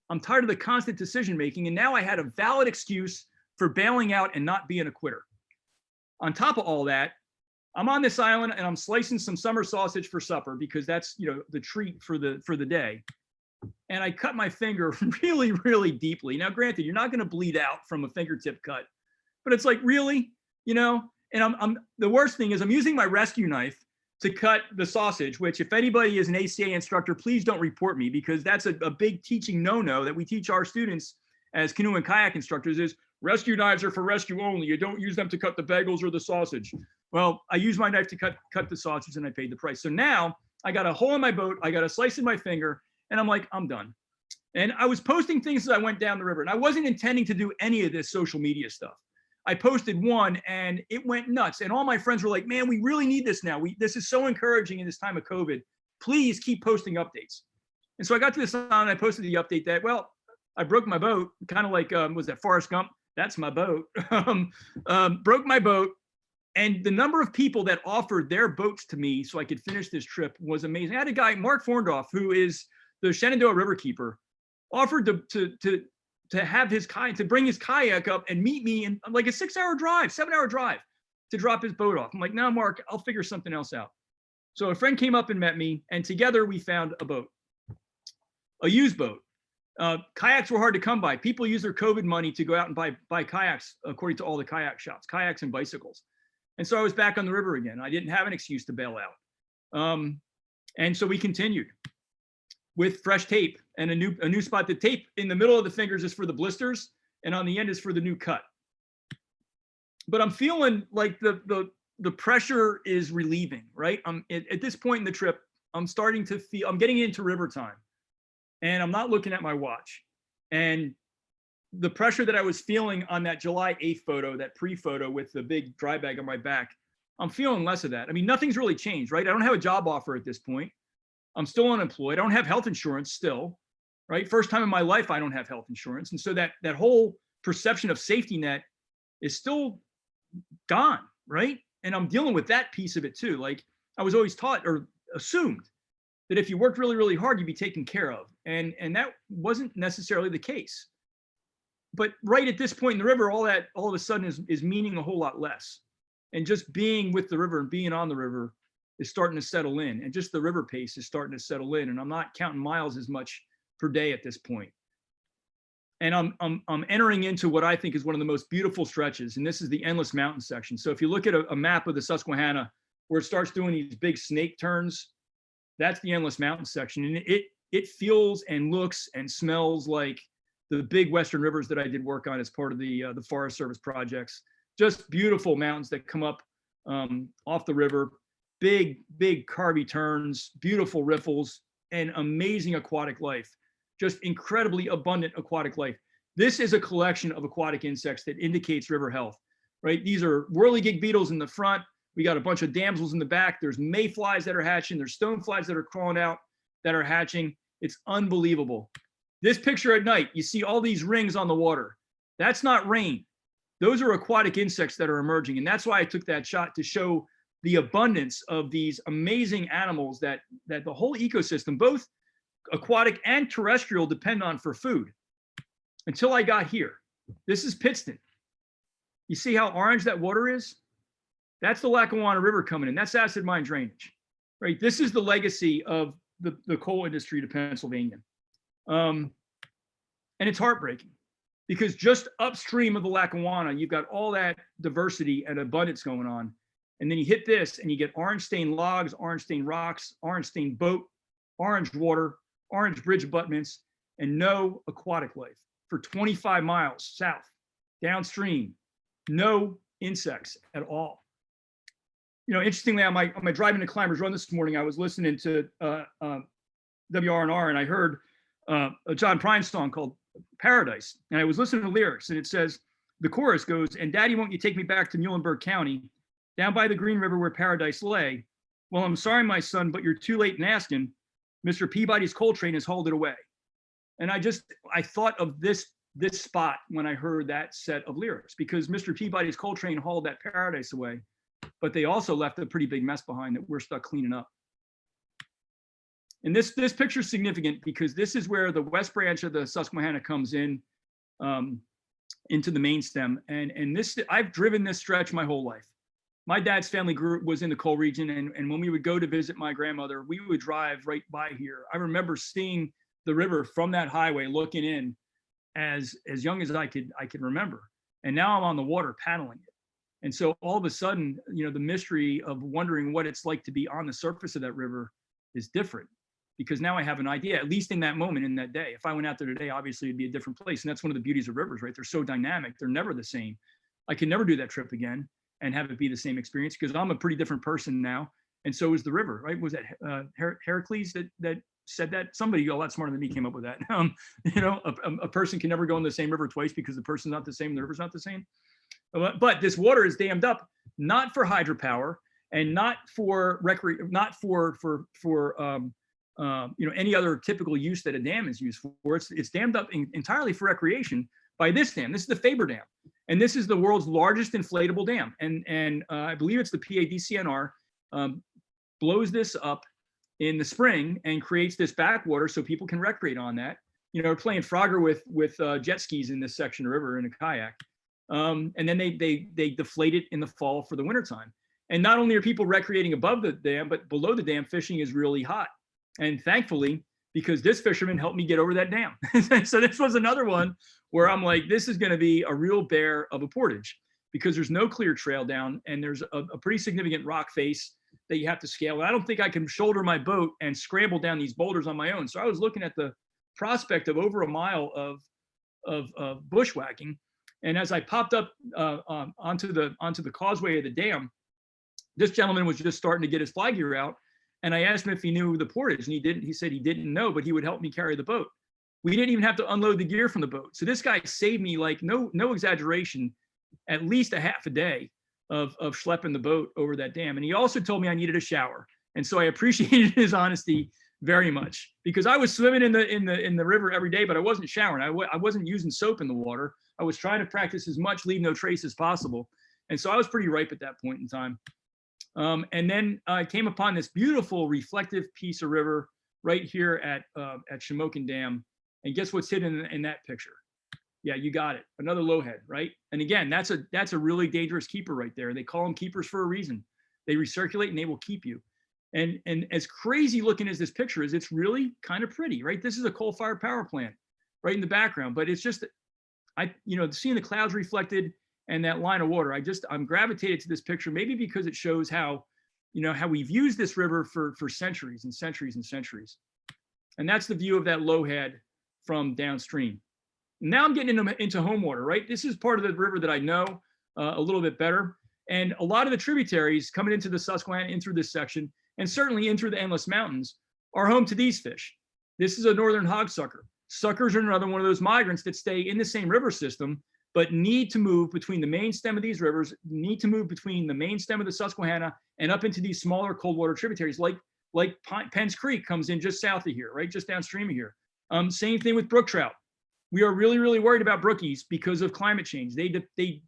I'm tired of the constant decision making. And now I had a valid excuse for bailing out and not being a quitter. On top of all that, I'm on this island and I'm slicing some summer sausage for supper because that's, you know, the treat for the day. And I cut my finger really, really deeply. Now, granted, you're not going to bleed out from a fingertip cut, but it's like, really, you know. And I'm the worst thing is I'm using my rescue knife to cut the sausage, which if anybody is an ACA instructor, please don't report me, because that's a big teaching no-no that we teach our students as canoe and kayak instructors is rescue knives are for rescue only. You don't use them to cut the bagels or the sausage. Well, I use my knife to cut the sausage and I paid the price. So now I got a hole in my boat, I got a slice in my finger, and I'm like, I'm done. And I was posting things as I went down the river, and I wasn't intending to do any of this social media stuff. I posted one and it went nuts. And all my friends were like, man, we really need this now. This is so encouraging in this time of COVID. Please keep posting updates. And so I got to this island, I posted the update that, well, I broke my boat, kind of like, was that Forrest Gump? That's my boat. Broke my boat. And the number of people that offered their boats to me so I could finish this trip was amazing. I had a guy, Mark Forndorf, who is the Shenandoah River keeper, offered to have his kayak, to bring his kayak up and meet me in like a 7-hour drive to drop his boat off. I'm like, no, Mark, I'll figure something else out. So a friend came up and met me, and together we found a boat, a used boat. Kayaks were hard to come by. People use their COVID money to go out and buy kayaks, according to all the kayak shops, kayaks and bicycles. And so I was back on the river again. I didn't have an excuse to bail out. And so we continued with fresh tape and a new spot. The tape in the middle of the fingers is for the blisters, and on the end is for the new cut. But I'm feeling like the pressure is relieving, right? At this point in the trip, I'm starting to feel, I'm getting into river time, and I'm not looking at my watch. And the pressure that I was feeling on that July 8th photo, that pre-photo with the big dry bag on my back, I'm feeling less of that. I mean, nothing's really changed, right? I don't have a job offer at this point. I'm still unemployed. I don't have health insurance still, right? First time in my life, I don't have health insurance. And so that whole perception of safety net is still gone, right? And I'm dealing with that piece of it too. Like I was always taught or assumed that if you worked really, really hard, you'd be taken care of. And that wasn't necessarily the case. But right at this point in the river, all of a sudden is meaning a whole lot less. And just being with the river and being on the river is starting to settle in, and just the river pace is starting to settle in, and I'm not counting miles as much per day at this point. And I'm entering into what I think is one of the most beautiful stretches, and this is the Endless Mountain section. So if you look at a map of the Susquehanna where it starts doing these big snake turns, that's the Endless Mountain section, and it feels and looks and smells like the big western rivers that I did work on as part of the Forest Service projects. Just beautiful mountains that come up off the river. Big carvy turns, beautiful riffles, and amazing aquatic life. Just incredibly abundant aquatic life. This is a collection of aquatic insects that indicates river health, right? These are whirligig beetles in the front. We got a bunch of damsels in the back. There's mayflies that are hatching. There's stoneflies that are crawling out that are hatching. It's unbelievable. This picture at night, you see all these rings on the water. That's not rain. Those are aquatic insects that are emerging. And that's why I took that shot, to show the abundance of these amazing animals that the whole ecosystem, both aquatic and terrestrial, depend on for food. Until I got here. This is Pittston. You see how orange that water is? That's the Lackawanna River coming in. That's acid mine drainage, right? This is the legacy of the coal industry to Pennsylvania. And it's heartbreaking because just upstream of the Lackawanna, you've got all that diversity and abundance going on. And then you hit this and you get orange stained logs, orange stained rocks, orange stained boat, orange water, orange bridge abutments, and no aquatic life for 25 miles south, downstream, no insects at all. You know, interestingly, on my driving to Climbers Run this morning, I was listening to WRNR, and I heard a John Prine song called Paradise. And I was listening to lyrics, and it says, the chorus goes, and Daddy, won't you take me back to Muhlenberg County, down by the Green River where paradise lay? Well, I'm sorry, my son, but you're too late in asking. Mr. Peabody's coal train has hauled it away. And I thought of this spot when I heard that set of lyrics, because Mr. Peabody's coal train hauled that paradise away, but they also left a pretty big mess behind that we're stuck cleaning up. And this picture is significant because this is where the west branch of the Susquehanna comes in into the main stem. And this, I've driven this stretch my whole life. My dad's family was in the coal region, and when we would go to visit my grandmother, we would drive right by here. I remember seeing the river from that highway, looking in as young as I could remember. And now I'm on the water paddling it. And so all of a sudden, you know, the mystery of wondering what it's like to be on the surface of that river is different, because now I have an idea, at least in that moment, in that day. If I went out there today, obviously it'd be a different place. And that's one of the beauties of rivers, right? They're so dynamic. They're never the same. I can never do that trip again and have it be the same experience, because I'm a pretty different person now. And so is the river, right? Was that Heracles that said that? Somebody a lot smarter than me came up with that. You know, a person can never go in the same river twice because the person's not the same, the river's not the same. But this water is dammed up, not for hydropower and not for not for you know, any other typical use that a dam is used for. It's dammed up entirely for recreation by this dam. This is the Faber Dam, and this is the world's largest inflatable dam. And I believe it's the PADCNR blows this up in the spring and creates this backwater so people can recreate on that. You know, we're playing Frogger with jet skis in this section of the river in a kayak. And then they deflate it in the fall for the wintertime. And not only are people recreating above the dam, but below the dam, fishing is really hot. And thankfully, because this fisherman helped me get over that dam. So this was another one where I'm like, this is going to be a real bear of a portage, because there's no clear trail down, and there's a pretty significant rock face that you have to scale. And I don't think I can shoulder my boat and scramble down these boulders on my own. So I was looking at the prospect of over a mile of bushwhacking. And as I popped up onto the causeway of the dam, this gentleman was just starting to get his fly gear out. And I asked him if he knew the portage, and he didn't. He said he didn't know, but he would help me carry the boat. We didn't even have to unload the gear from the boat. So this guy saved me, like, no exaggeration, at least a half a day of schlepping the boat over that dam. And he also told me I needed a shower. And so I appreciated his honesty very much, because I was swimming in the river every day, but I wasn't showering. I wasn't using soap in the water. I was trying to practice as much leave no trace as possible. And so I was pretty ripe at that point in time. And then I came upon this beautiful reflective piece of river right here at Shamokin Dam. And guess what's hidden in that picture? Yeah, you got it. Another lowhead, right? And again, that's a really dangerous keeper right there. They call them keepers for a reason. They recirculate and they will keep you. And as crazy looking as this picture is, it's really kind of pretty, right? This is a coal-fired power plant right in the background, but it's just, seeing the clouds reflected and that line of water, I'm gravitated to this picture, maybe because it shows how we've used this river for centuries and centuries and centuries. And that's the view of that lowhead from downstream. Now I'm getting into home water, right? This is part of the river that I know a little bit better. And a lot of the tributaries coming into the Susquehanna in through this section, and certainly in through the Endless Mountains, are home to these fish. This is a northern hogsucker. Suckers are another one of those migrants that stay in the same river system, but need to move between the main stem of these rivers, need to move between the main stem of the Susquehanna and up into these smaller cold water tributaries, like Penn's Creek comes in just south of here, right? Just downstream of here. Same thing with brook trout. We are really, really worried about brookies because of climate change. They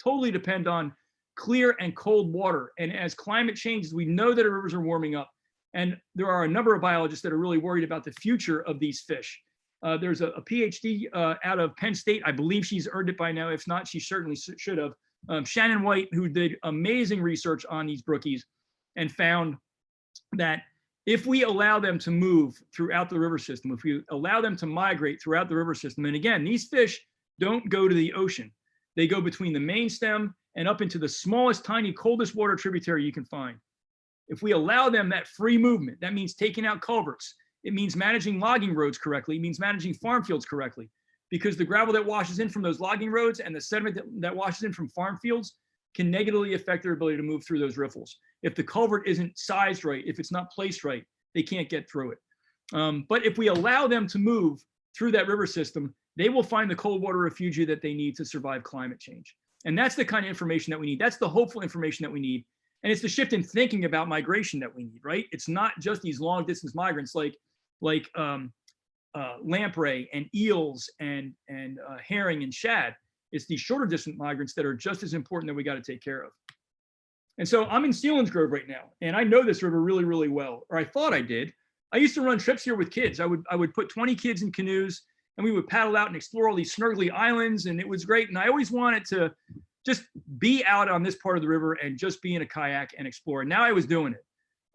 totally depend on clear and cold water. And as climate changes, we know that our rivers are warming up. And there are a number of biologists that are really worried about the future of these fish. There's a PhD out of Penn State. I believe she's earned it by now. If not, she certainly should have. Shannon White, who did amazing research on these brookies and found that if we allow them to move throughout the river system, if we allow them to migrate throughout the river system, and again, these fish don't go to the ocean. They go between the main stem and up into the smallest, tiny, coldest water tributary you can find. If we allow them that free movement, that means taking out culverts. It means managing logging roads correctly. It means managing farm fields correctly, because the gravel that washes in from those logging roads and the sediment that washes in from farm fields can negatively affect their ability to move through those riffles. If the culvert isn't sized right, if it's not placed right, they can't get through it. But if we allow them to move through that river system, they will find the cold water refugia that they need to survive climate change. And that's the kind of information that we need. That's the hopeful information that we need. And it's the shift in thinking about migration that we need, right? It's not just these long distance migrants like lamprey and eels and herring and shad. It's these shorter distance migrants that are just as important that we got to take care of. And so I'm in Selinsgrove right now, and I know this river really, really well, or I thought I did. I used to run trips here with kids. I would put 20 kids in canoes, and we would paddle out and explore all these snurgly islands, and it was great. And I always wanted to just be out on this part of the river and just be in a kayak and explore. And now I was doing it.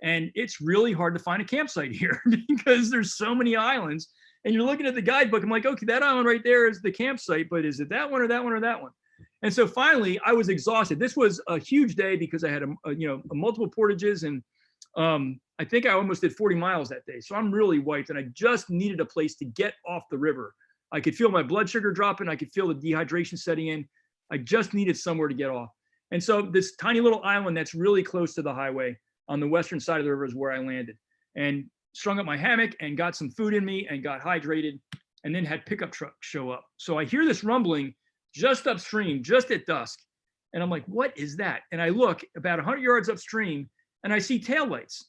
And it's really hard to find a campsite here because there's so many islands. And you're looking at the guidebook. I'm like, okay, that island right there is the campsite, but is it that one or that one or that one? And so finally, I was exhausted. This was a huge day because I had multiple portages, and I think I almost did 40 miles that day. So I'm really wiped, and I just needed a place to get off the river. I could feel my blood sugar dropping. I could feel the dehydration setting in. I just needed somewhere to get off. And so this tiny little island that's really close to the highway on the western side of the river is where I landed, and strung up my hammock and got some food in me and got hydrated, and then had pickup trucks show up. So I hear this rumbling just upstream, just at dusk. And I'm like, what is that? And I look about 100 yards upstream, and I see taillights,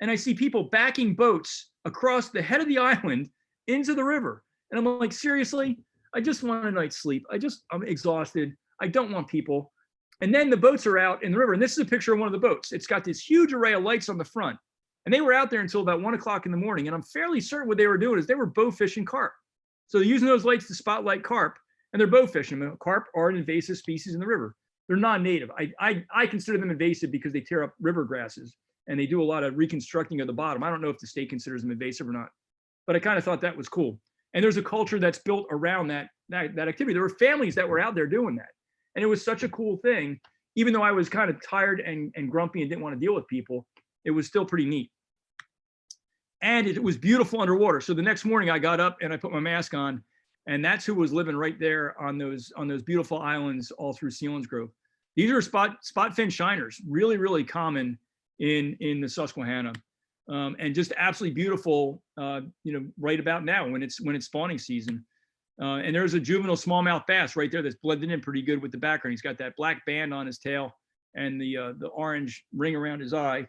and I see people backing boats across the head of the island into the river. And I'm like, seriously? I just want a night's sleep. I'm exhausted. I don't want people. And then the boats are out in the river. And this is a picture of one of the boats. It's got this huge array of lights on the front. And they were out there until about 1 o'clock in the morning. And I'm fairly certain what they were doing is they were bow fishing carp. So they're using those lights to spotlight carp, and they're bow fishing. Carp are an invasive species in the river. They're non-native. I consider them invasive because they tear up river grasses, and they do a lot of reconstructing of the bottom. I don't know if the state considers them invasive or not, but I kind of thought that was cool. And there's a culture that's built around that activity. There were families that were out there doing that. And it was such a cool thing. Even though I was kind of tired and grumpy and didn't want to deal with people, it was still pretty neat. And it was beautiful underwater. So the next morning I got up and I put my mask on, and that's who was living right there on those beautiful islands all through Selinsgrove. These are spot fin shiners, really, really common in the Susquehanna, and just absolutely beautiful, right about now when it's spawning season. And there's a juvenile smallmouth bass right there that's blended in pretty good with the background. He's got that black band on his tail and the orange ring around his eye.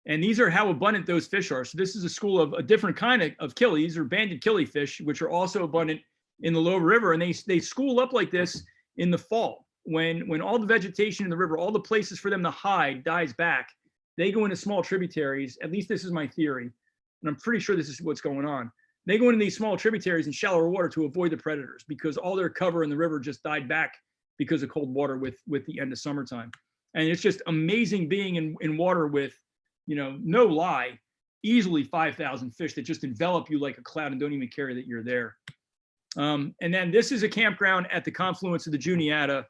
And these are how abundant those fish are. So this is a school of a different kind of killie. These are banded killifish, which are also abundant in the lower river. And they school up like this in the fall. When all the vegetation in the river, all the places for them to hide dies back, they go into small tributaries. At least this is my theory. And I'm pretty sure this is what's going on. They go into these small tributaries in shallower water to avoid the predators because all their cover in the river just died back because of cold water with the end of summertime. And it's just amazing being in water with, no lie, easily 5,000 fish that just envelop you like a cloud and don't even care that you're there. And then this is a campground at the confluence of the Juniata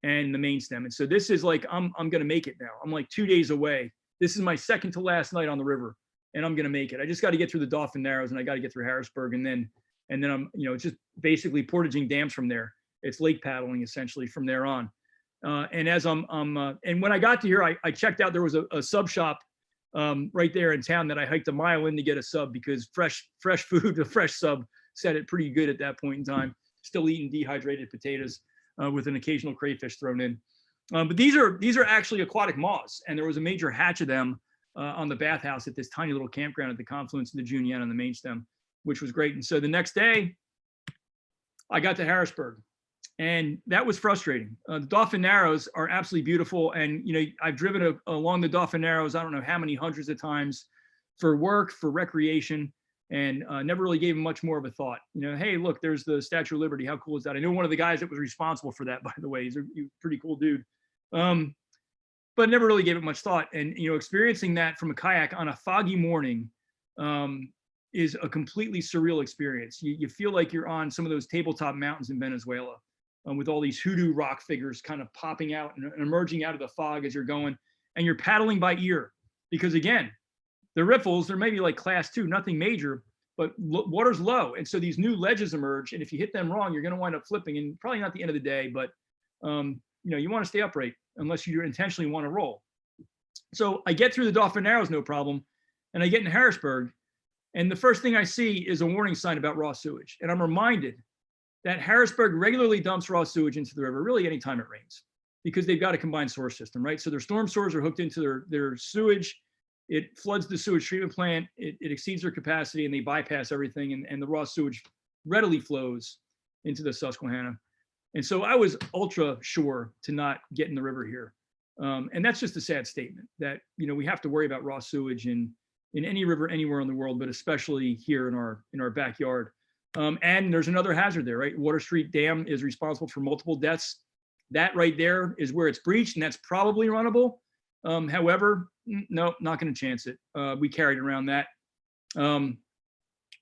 and the main stem. And so this is like, I'm gonna make it now. I'm like 2 days away. This is my second to last night on the river, and I'm gonna make it. I just got to get through the Dauphin Narrows, and I got to get through Harrisburg, and then I'm, just basically portaging dams from there. It's lake paddling essentially from there on. And as and when I got to here, I checked out, there was a sub shop right there in town that I hiked a mile in to get a sub because fresh food, a fresh sub set it pretty good at that point in time. Still eating dehydrated potatoes with an occasional crayfish thrown in. But these are actually aquatic moths, and there was a major hatch of them on the bathhouse at this tiny little campground at the confluence of the Juniata and the main stem, which was great. And so the next day, I got to Harrisburg, and that was frustrating. The Dauphin Narrows are absolutely beautiful, and I've driven along the Dauphin Narrows I don't know how many hundreds of times for work, for recreation, and never really gave him much more of a thought. Hey, look, there's the Statue of Liberty. How cool is that? I know one of the guys that was responsible for that, by the way. He's a pretty cool dude. But never really gave it much thought. And, experiencing that from a kayak on a foggy morning is a completely surreal experience. You feel like you're on some of those tabletop mountains in Venezuela with all these hoodoo rock figures kind of popping out and emerging out of the fog as you're going, and you're paddling by ear. Because again, the riffles, they're maybe like class 2, nothing major, but water's low. And so these new ledges emerge. And if you hit them wrong, you're going to wind up flipping, and probably not the end of the day, but you want to stay upright unless you intentionally want to roll. So I get through the Dauphin Narrows, no problem. And I get in Harrisburg, and the first thing I see is a warning sign about raw sewage. And I'm reminded that Harrisburg regularly dumps raw sewage into the river, really anytime it rains, because they've got a combined source system, right? So their storm sewers are hooked into their sewage. It floods the sewage treatment plant. It exceeds their capacity, and they bypass everything, and the raw sewage readily flows into the Susquehanna. And so I was ultra sure to not get in the river here. And that's just a sad statement that, we have to worry about raw sewage in any river anywhere in the world, but especially here in our backyard. And there's another hazard there, right? Water Street Dam is responsible for multiple deaths. That right there is where it's breached, and that's probably runnable. However, no, not going to chance it. We carried around that,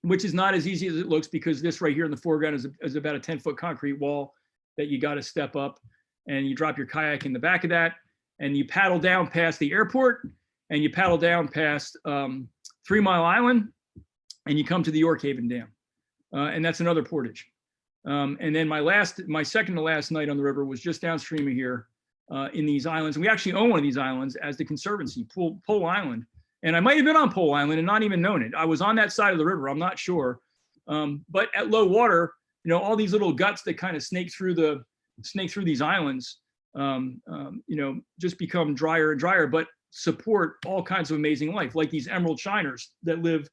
which is not as easy as it looks, because this right here in the foreground is about a 10-foot concrete wall that you got to step up, and you drop your kayak in the back of that, and you paddle down past the airport, and you paddle down past 3 Mile Island, and you come to the York Haven Dam. And that's another portage. And then my second to last night on the river was just downstream of here in these islands. And we actually own one of these islands as the Conservancy, Pole Island. And I might have been on Pole Island and not even known it. I was on that side of the river, I'm not sure. But at low water, all these little guts that kind of snake through these islands, just become drier and drier, but support all kinds of amazing life, like these emerald shiners that live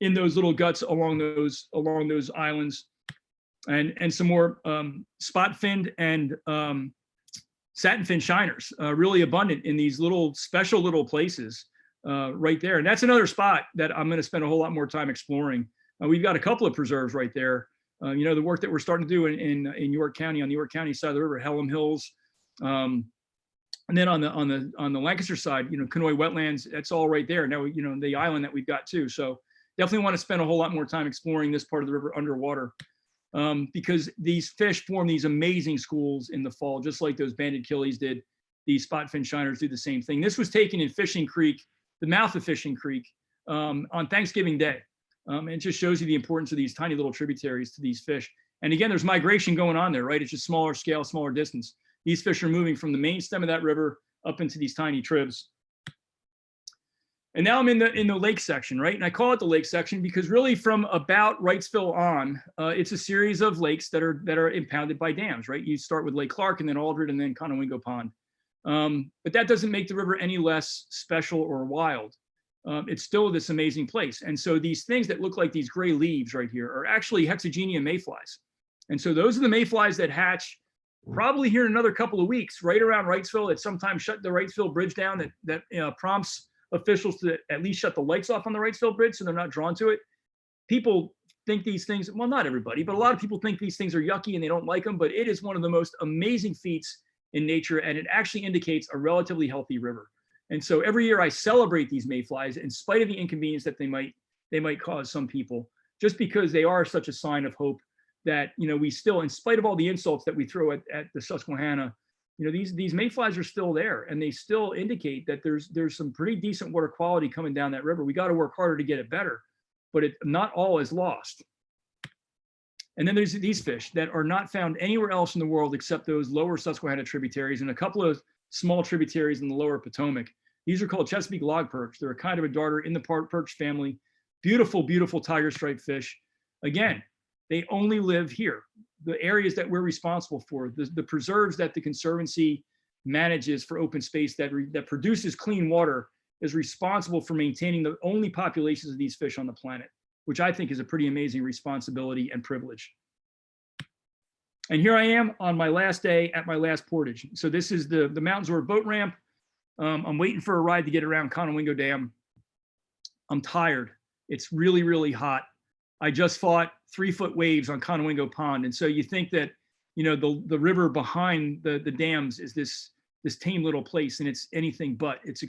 in those little guts along those islands, and some more spot-finned and satin-fin shiners, really abundant in these special little places right there. And that's another spot that I'm going to spend a whole lot more time exploring. We've got a couple of preserves right there. The work that we're starting to do in York County, on the York County side of the river, Hellam Hills, and then on the Lancaster side, Kenoi Wetlands, that's all right there. Now, the island that we've got too. So definitely want to spend a whole lot more time exploring this part of the river underwater, because these fish form these amazing schools in the fall, just like those banded killies did. These spot fin shiners do the same thing. This was taken in Fishing Creek, the mouth of Fishing Creek, on Thanksgiving Day. And it just shows you the importance of these tiny little tributaries to these fish. And again, there's migration going on there, right? It's just smaller scale, smaller distance. These fish are moving from the main stem of that river up into these tiny tribs. And now I'm in the lake section, right? And I call it the lake section because really from about Wrightsville on, it's a series of lakes that are impounded by dams, right? You start with Lake Clark and then Aldred and then Conowingo Pond. But that doesn't make the river any less special or wild. It's still this amazing place. And so these things that look like these gray leaves right here are actually Hexagenia mayflies. And so those are the mayflies that hatch probably here in another couple of weeks, right around Wrightsville. It sometimes shut the Wrightsville Bridge down that prompts officials to at least shut the lights off on the Wrightsville Bridge so they're not drawn to it. People think these things, well, not everybody, but a lot of people think these things are yucky and they don't like them, but it is one of the most amazing feats in nature, and it actually indicates a relatively healthy river. And so every year I celebrate these mayflies in spite of the inconvenience that they might cause some people, just because they are such a sign of hope that, we still, in spite of all the insults that we throw at the Susquehanna, these mayflies are still there, and they still indicate that there's some pretty decent water quality coming down that river. We got to work harder to get it better, but not all is lost. And then there's these fish that are not found anywhere else in the world except those lower Susquehanna tributaries and a couple of small tributaries in the lower Potomac. These are called Chesapeake log perch. They're a kind of a darter in the perch family. Beautiful, beautiful tiger stripe fish. Again, they only live here. The areas that we're responsible for, the preserves that the Conservancy manages for open space that produces clean water, is responsible for maintaining the only populations of these fish on the planet, which I think is a pretty amazing responsibility and privilege. And here I am on my last day at my last portage. So this is the Mountains Resort boat ramp. I'm waiting for a ride to get around Conowingo Dam. I'm tired. It's really, really hot. I just fought 3-foot waves on Conowingo Pond. And so you think that, you know, the river behind the dams is this tame little place, and it's anything but. It's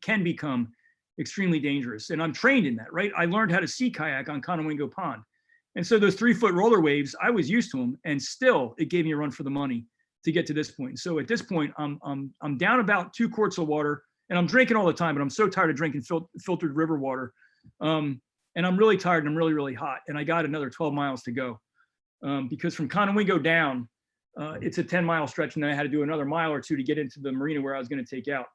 can become extremely dangerous. And I'm trained in that, right? I learned how to sea kayak on Conowingo Pond. And so those 3-foot roller waves, I was used to them, and still it gave me a run for the money to get to this point. So at this point, I'm down about 2 quarts of water, and I'm drinking all the time, but I'm so tired of drinking filtered river water. And I'm really tired, and I'm really, really hot. And I got another 12 miles to go, because from Conowingo down, it's a 10-mile stretch, and then I had to do another mile or 2 to get into the marina where I was going to take out.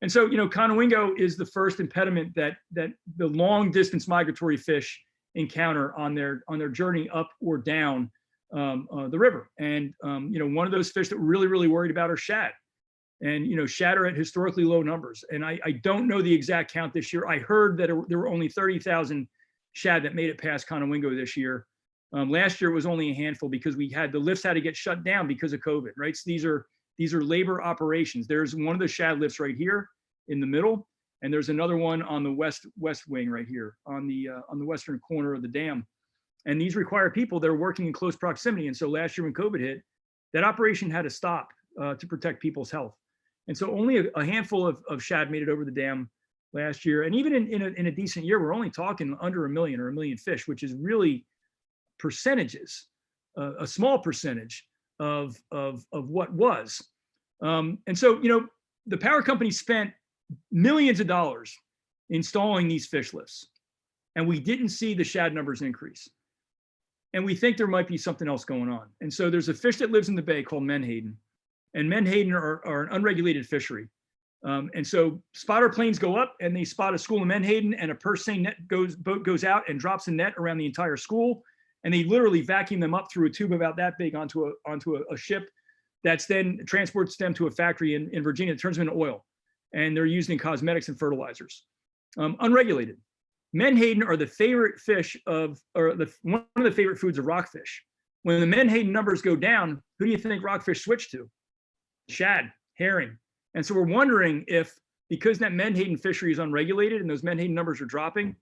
And so, you know, Conowingo is the first impediment that the long distance migratory fish encounter on their journey up or down the river. And you know, one of those fish that we're really, really worried about are shad. And you know, shad are at historically low numbers. And I don't know the exact count this year. I heard that there were only 30,000 shad that made it past Conowingo this year. Last year it was only a handful because the lifts had to get shut down because of COVID, right? So these are labor operations. There's one of the shad lifts right here in the middle, and there's another one on the west wing right here on the western corner of the dam. And these require people that are working in close proximity. And so last year when COVID hit, that operation had to stop to protect people's health. And so only a handful of shad made it over the dam last year. And even in a decent year, we're only talking under 1 million or 1 million fish, which is really percentages, a small percentage of what was. And so, you know, the power company spent millions of dollars installing these fish lifts, and we didn't see the shad numbers increase. And we think there might be something else going on. And so there's a fish that lives in the bay called menhaden, and menhaden are an unregulated fishery. And so spotter planes go up and they spot a school of menhaden, and a purse seine boat goes out and drops a net around the entire school. And they literally vacuum them up through a tube about that big onto a ship that's then transports them to a factory in Virginia that turns them into oil. And they're used in cosmetics and fertilizers. Unregulated. Menhaden are the favorite fish one of the favorite foods of rockfish. When the menhaden numbers go down, who do you think rockfish switch to? Shad, herring. And so we're wondering if, because that menhaden fishery is unregulated and those menhaden numbers are dropping,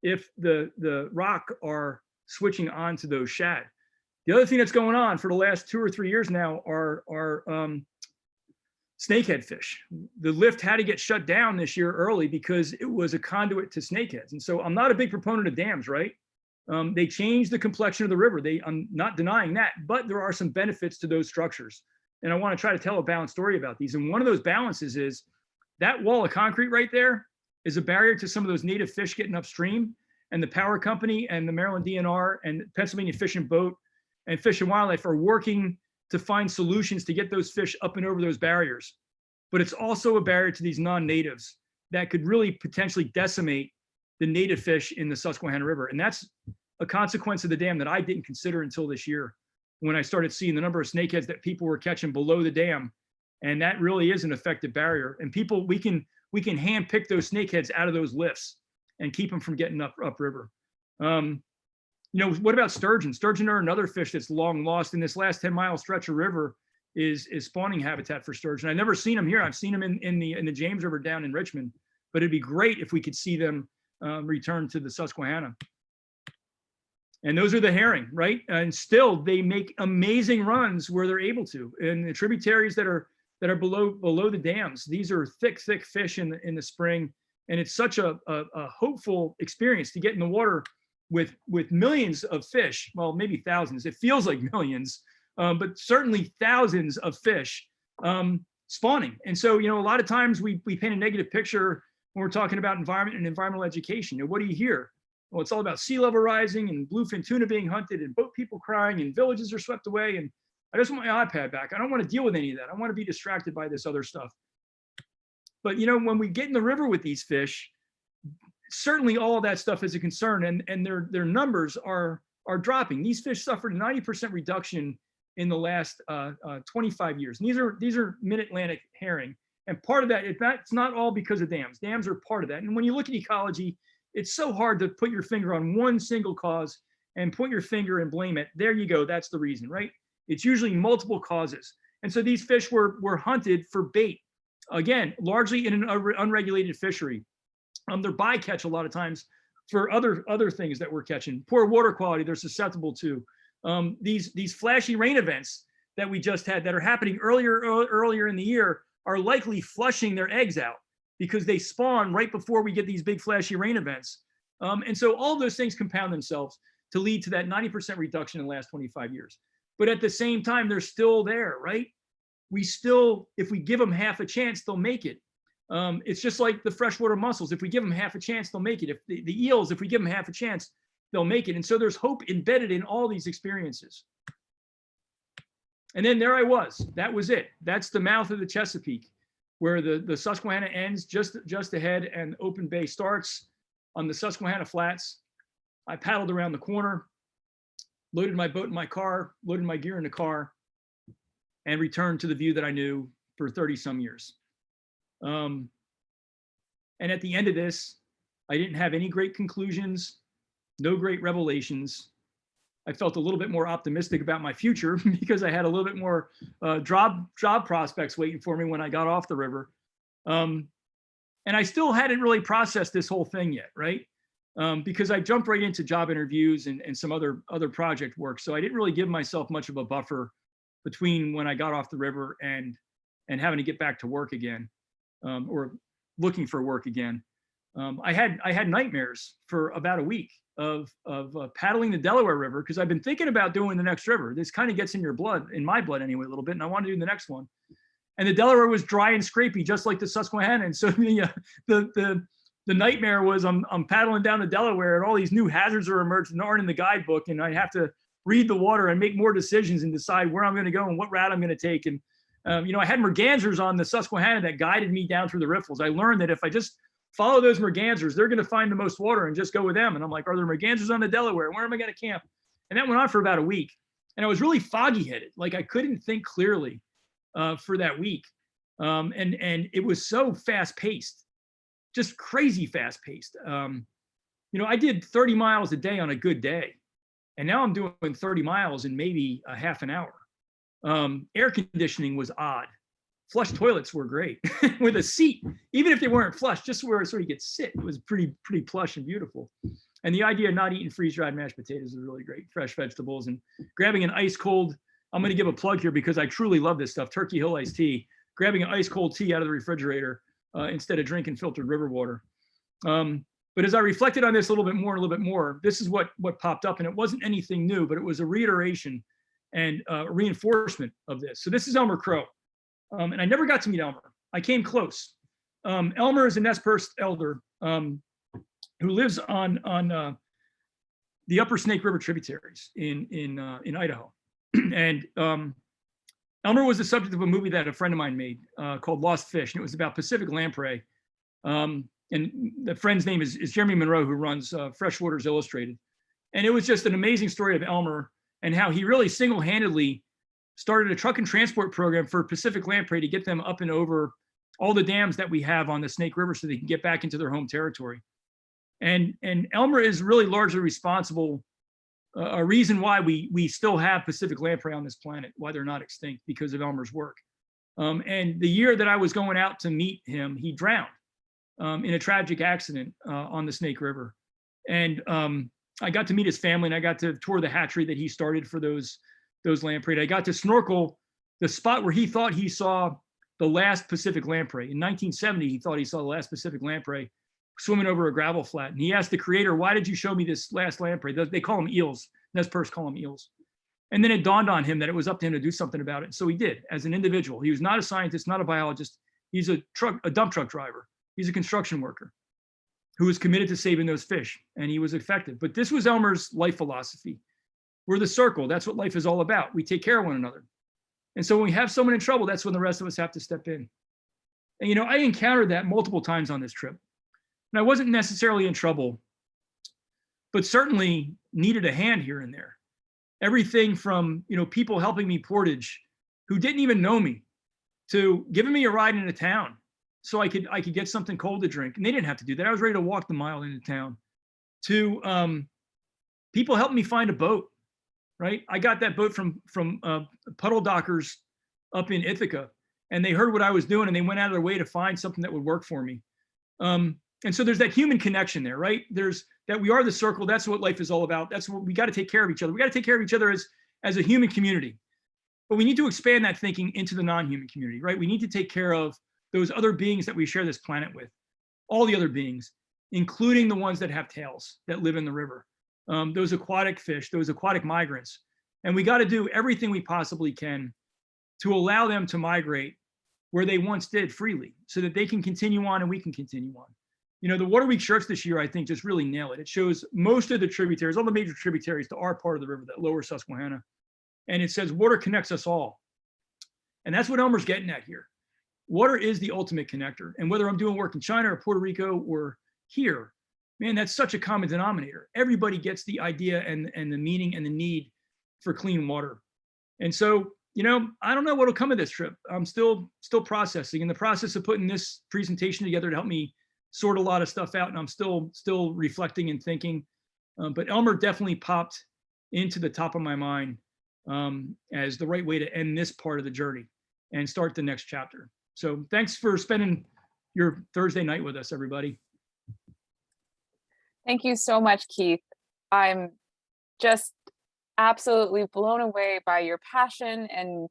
if the rock are switching on to those shad. The other thing that's going on for the last 2 or 3 years now are snakehead fish. The lift had to get shut down this year early because it was a conduit to snakeheads. And so I'm not a big proponent of dams, right? They change the complexion of the river. I'm not denying that, but there are some benefits to those structures. And I want to try to tell a balanced story about these. And one of those balances is that wall of concrete right there is a barrier to some of those native fish getting upstream. And the power company and the Maryland DNR and Pennsylvania Fish and Boat and Fish and Wildlife are working to find solutions to get those fish up and over those barriers. But it's also a barrier to these non-natives that could really potentially decimate the native fish in the Susquehanna River. And that's a consequence of the dam that I didn't consider until this year, when I started seeing the number of snakeheads that people were catching below the dam. And that really is an effective barrier. And people, we can hand pick those snakeheads out of those lifts and keep them from getting upriver. You know, what about sturgeon? Sturgeon are another fish that's long lost. In this last 10-mile stretch of river is spawning habitat for sturgeon. I've never seen them here. I've seen them in the James River down in Richmond, but it'd be great if we could see them return to the Susquehanna. And those are the herring, right? And still they make amazing runs where they're able to. And the tributaries that are below the dams, these are thick fish in the spring. And it's such a hopeful experience to get in the water with millions of fish. Well, maybe thousands. It feels like millions, but certainly thousands of fish spawning. And so, you know, a lot of times we paint a negative picture when we're talking about environment and environmental education. You know, what do you hear? Well, it's all about sea level rising and bluefin tuna being hunted and boat people crying and villages are swept away. And I just want my iPad back. I don't want to deal with any of that. I want to be distracted by this other stuff. But, you know, when we get in the river with these fish, certainly all of that stuff is a concern, and their numbers are dropping. These fish suffered a 90% reduction in the last 25 years. And these are mid-Atlantic herring. And part of that, it's not all because of dams. Dams are part of that. And when you look at ecology, it's so hard to put your finger on one single cause and point your finger and blame it. There you go, that's the reason, right? It's usually multiple causes. And so these fish were hunted for bait. Again, largely in an unregulated fishery. They're bycatch a lot of times for other things that we're catching. Poor water quality, they're susceptible to. These flashy rain events that we just had that are happening earlier in the year are likely flushing their eggs out because they spawn right before we get these big flashy rain events. And so all those things compound themselves to lead to that 90% reduction in the last 25 years. But at the same time, they're still there, right? We still, if we give them half a chance, they'll make it. It's just like the freshwater mussels. If we give them half a chance, they'll make it. If the eels, if we give them half a chance, they'll make it. And so there's hope embedded in all these experiences. And then there I was. That was it. That's the mouth of the Chesapeake, where the Susquehanna ends just ahead and open bay starts on the Susquehanna Flats. I paddled around the corner, loaded my boat in my car, loaded my gear in the car, and returned to the view that I knew for 30 some years. And at the end of this, I didn't have any great conclusions, no great revelations. I felt a little bit more optimistic about my future because I had a little bit more job prospects waiting for me when I got off the river. And I still hadn't really processed this whole thing yet, right? Because I jumped right into job interviews and some other project work. So I didn't really give myself much of a buffer between when I got off the river and having to get back to work again, or looking for work again. I had nightmares for about a week of paddling the Delaware River because I've been thinking about doing the next river. This kind of gets in your blood, in my blood anyway, a little bit, and I want to do the next one. And the Delaware was dry and scrapey, just like the Susquehanna. And so the nightmare was I'm paddling down the Delaware and all these new hazards are emerging that aren't in the guidebook, and I have to read the water and make more decisions and decide where I'm going to go and what route I'm going to take. And I had mergansers on the Susquehanna that guided me down through the riffles. I learned that if I just follow those mergansers, they're going to find the most water and just go with them. And I'm like, are there mergansers on the Delaware? Where am I going to camp? And that went on for about a week. And I was really foggy headed. Like I couldn't think clearly for that week. And it was so fast paced, just crazy fast paced. I did 30 miles a day on a good day. And now I'm doing 30 miles in maybe a half an hour. Air conditioning was odd. Flush toilets were great with a seat, even if they weren't flush, just where you could sit. It was pretty plush and beautiful. And the idea of not eating freeze-dried mashed potatoes is really great. Fresh vegetables and grabbing an ice cold. I'm going to give a plug here because I truly love this stuff. Turkey Hill iced tea. Grabbing an ice cold tea out of the refrigerator instead of drinking filtered river water. But as I reflected on this a little bit more, this is what popped up, and it wasn't anything new, but it was a reiteration and reinforcement of this. So this is Elmer Crow. And I never got to meet Elmer. I came close. Elmer is a Nez Perce elder who lives on the Upper Snake River tributaries in Idaho. And Elmer was the subject of a movie that a friend of mine made called Lost Fish, and it was about Pacific lamprey. And the friend's name is Jeremy Monroe, who runs Freshwaters Illustrated. And it was just an amazing story of Elmer and how he really single-handedly started a truck and transport program for Pacific lamprey to get them up and over all the dams that we have on the Snake River so they can get back into their home territory. And Elmer is really largely responsible, a reason why we still have Pacific lamprey on this planet, why they're not extinct, because of Elmer's work. And the year that I was going out to meet him, he drowned in a tragic accident on the Snake River. And I got to meet his family, and I got to tour the hatchery that he started for those lamprey. I got to snorkel the spot where he thought he saw the last Pacific lamprey. In 1970, he thought he saw the last Pacific lamprey swimming over a gravel flat. And he asked the creator, why did you show me this last lamprey? They call them eels. Nez Perce call them eels. And then it dawned on him that it was up to him to do something about it. So he did, as an individual. He was not a scientist, not a biologist. He's a dump truck driver. He's a construction worker who was committed to saving those fish, and he was effective. But this was Elmer's life philosophy. We're the circle. That's what life is all about. We take care of one another. And so when we have someone in trouble, that's when the rest of us have to step in. And, I encountered that multiple times on this trip. And I wasn't necessarily in trouble, but certainly needed a hand here and there. Everything from, people helping me portage who didn't even know me, to giving me a ride into town so I could get something cold to drink. And they didn't have to do that. I was ready to walk the mile into town. To people helping me find a boat. Right, I got that boat from puddle dockers up in Ithaca, and they heard what I was doing, and they went out of their way to find something that would work for me. And so there's that human connection there, right? There's that we are the circle. That's what life is all about. That's what we got to take care of each other. We got to take care of each other as a human community. But we need to expand that thinking into the non-human community, right? We need to take care of those other beings that we share this planet with, all the other beings, including the ones that have tails, that live in the river, those aquatic fish, those aquatic migrants. And we got to do everything we possibly can to allow them to migrate where they once did freely, so that they can continue on and we can continue on. You know, the Water Week shirts this year, I think, just really nail it. It shows most of the tributaries, all the major tributaries to our part of the river, that lower Susquehanna. And it says water connects us all. And that's what Elmer's getting at here. Water is the ultimate connector. And whether I'm doing work in China or Puerto Rico or here, man, that's such a common denominator. Everybody gets the idea and the meaning and the need for clean water. And so, you know, I don't know what'll come of this trip. I'm still processing, in the process of putting this presentation together to help me sort a lot of stuff out. And I'm still reflecting and thinking. But Elmer definitely popped into the top of my mind as the right way to end this part of the journey and start the next chapter. So thanks for spending your Thursday night with us, everybody. Thank you so much, Keith. I'm just absolutely blown away by your passion and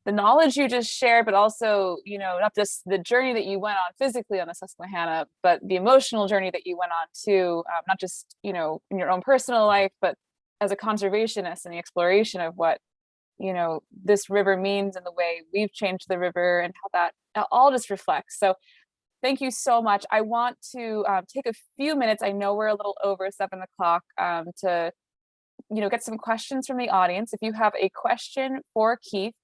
the knowledge you just shared, but also, you know, not just the journey that you went on physically on the Susquehanna, but the emotional journey that you went on too, not just, you know, in your own personal life, but as a conservationist and the exploration of what, you know, this river means and the way we've changed the river and how that all just reflects. So thank you so much. I want to take a few minutes. I know we're a little over 7 o'clock to, you know, get some questions from the audience. If you have a question for Keith,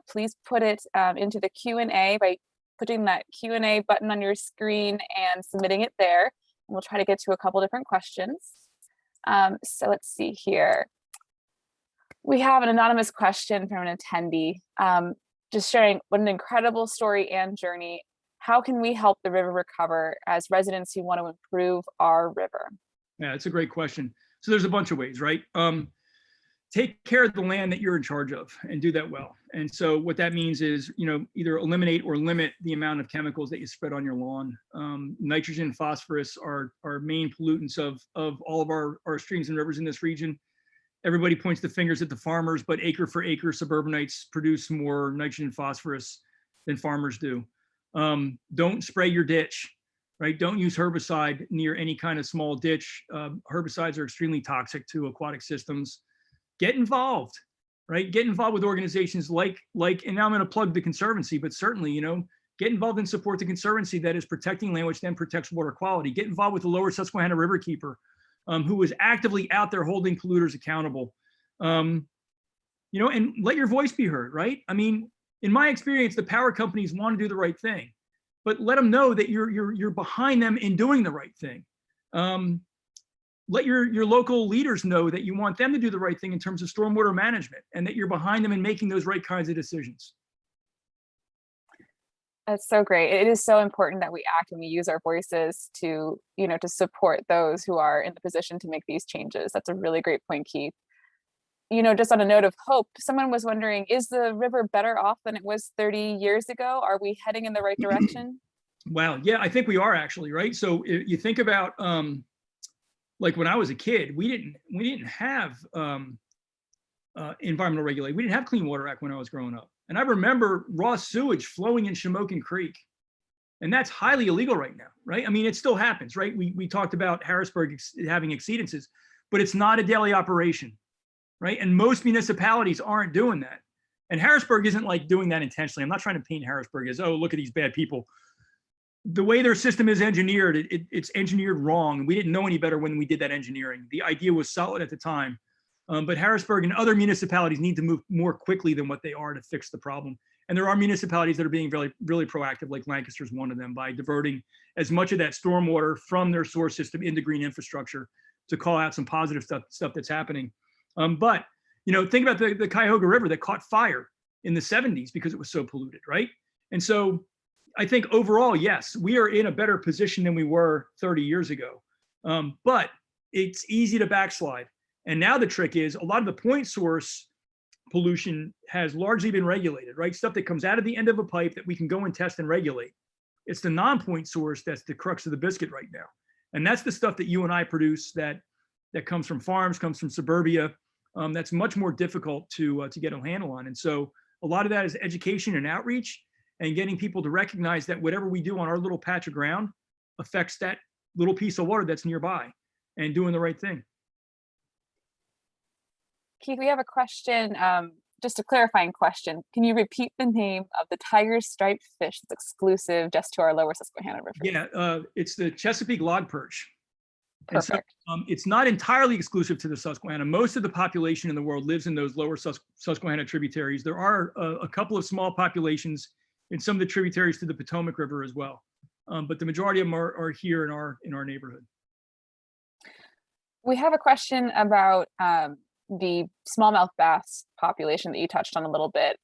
please put it into the Q&A by putting that Q&A button on your screen and submitting it there. And we'll try to get to a couple different questions. So let's see here. We have an anonymous question from an attendee, just sharing what an incredible story and journey. How can we help the river recover as residents who want to improve our river? Yeah, it's a great question. So there's a bunch of ways, right? Take care of the land that you're in charge of and do that well. And so what that means is, you know, either eliminate or limit the amount of chemicals that you spread on your lawn. Nitrogen and phosphorus are main pollutants of all of our streams and rivers in this region. Everybody points the fingers at the farmers, but acre for acre, suburbanites produce more nitrogen and phosphorus than farmers do. Don't spray your ditch, right? Don't use herbicide near any kind of small ditch. Herbicides are extremely toxic to aquatic systems. Get involved, right? Get involved with organizations like, and now I'm going to plug the Conservancy, but certainly, you know, get involved and support the Conservancy that is protecting land, which then protects water quality. Get involved with the Lower Susquehanna River Keeper, who is actively out there holding polluters accountable. You know, and let your voice be heard, right? I mean, in my experience, the power companies want to do the right thing, but let them know that you're behind them in doing the right thing. Let your local leaders know that you want them to do the right thing in terms of stormwater management and that you're behind them in making those right kinds of decisions. That's so great. It is so important that we act and we use our voices to, you know, to support those who are in the position to make these changes. That's a really great point, Keith. You know, just on a note of hope, someone was wondering, is the river better off than it was 30 years ago? Are we heading in the right direction? Wow. Yeah, I think we are actually, right? So you think about, like when I was a kid, we didn't have environmental regulation. We didn't have Clean Water Act when I was growing up. And I remember raw sewage flowing in Shamokin Creek. And that's highly illegal right now, right? I mean, it still happens, right? We talked about Harrisburg having exceedances, but it's not a daily operation, right? And most municipalities aren't doing that. And Harrisburg isn't like doing that intentionally. I'm not trying to paint Harrisburg as, oh, look at these bad people. The way their system is engineered, it's engineered wrong. We didn't know any better when we did that engineering. The idea was solid at the time. But Harrisburg and other municipalities need to move more quickly than what they are to fix the problem. And there are municipalities that are being really, really proactive, like Lancaster is one of them, by diverting as much of that stormwater from their source system into green infrastructure to call out some positive stuff that's happening. But, you know, think about the Cuyahoga River that caught fire in the 70s because it was so polluted, right? And so I think overall, yes, we are in a better position than we were 30 years ago. But it's easy to backslide. And now the trick is a lot of the point source pollution has largely been regulated, right? Stuff that comes out of the end of a pipe that we can go and test and regulate. It's the non-point source that's the crux of the biscuit right now. And that's the stuff that you and I produce that comes from farms, comes from suburbia. That's much more difficult to get a handle on. And so a lot of that is education and outreach and getting people to recognize that whatever we do on our little patch of ground affects that little piece of water that's nearby, and doing the right thing. Keith, we have a question, just a clarifying question. Can you repeat the name of the tiger striped fish that's exclusive just to our lower Susquehanna River? Yeah, it's the Chesapeake log perch. Perfect. And so, it's not entirely exclusive to the Susquehanna. Most of the population in the world lives in those lower Susquehanna tributaries. There are a couple of small populations in some of the tributaries to the Potomac River as well. But the majority of them are here in our neighborhood. We have a question about the smallmouth bass population that you touched on a little bit.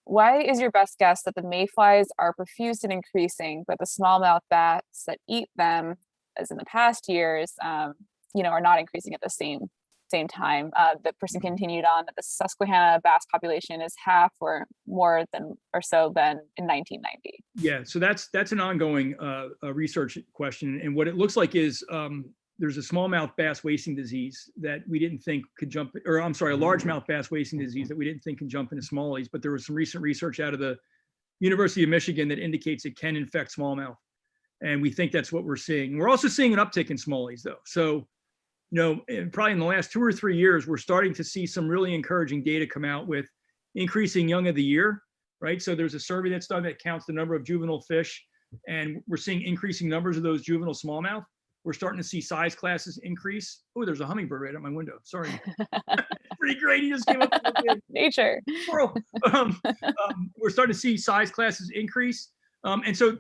Why is your best guess that the mayflies are profuse and increasing, but the smallmouth bass that eat them, as in the past years, are not increasing at the same time? The person continued on that the Susquehanna bass population is half or more than or so than in 1990. Yeah, so that's an ongoing research question, and what it looks like is there's a smallmouth bass wasting disease that we didn't think could jump, or I'm sorry, a largemouth bass wasting disease that we didn't think can jump into smallies, but there was some recent research out of the University of Michigan that indicates it can infect smallmouth, and we think that's what we're seeing. We're also seeing an uptick in smallies though. So, probably in the last 2 or 3 years, we're starting to see some really encouraging data come out with increasing young of the year, right? So there's a survey that's done that counts the number of juvenile fish, and we're seeing increasing numbers of those juvenile smallmouth. We're starting to see size classes increase. Oh, there's a hummingbird right at my window. Sorry. Pretty great. He just came up. Nature. Squirrel. We're starting to see size classes increase. And so,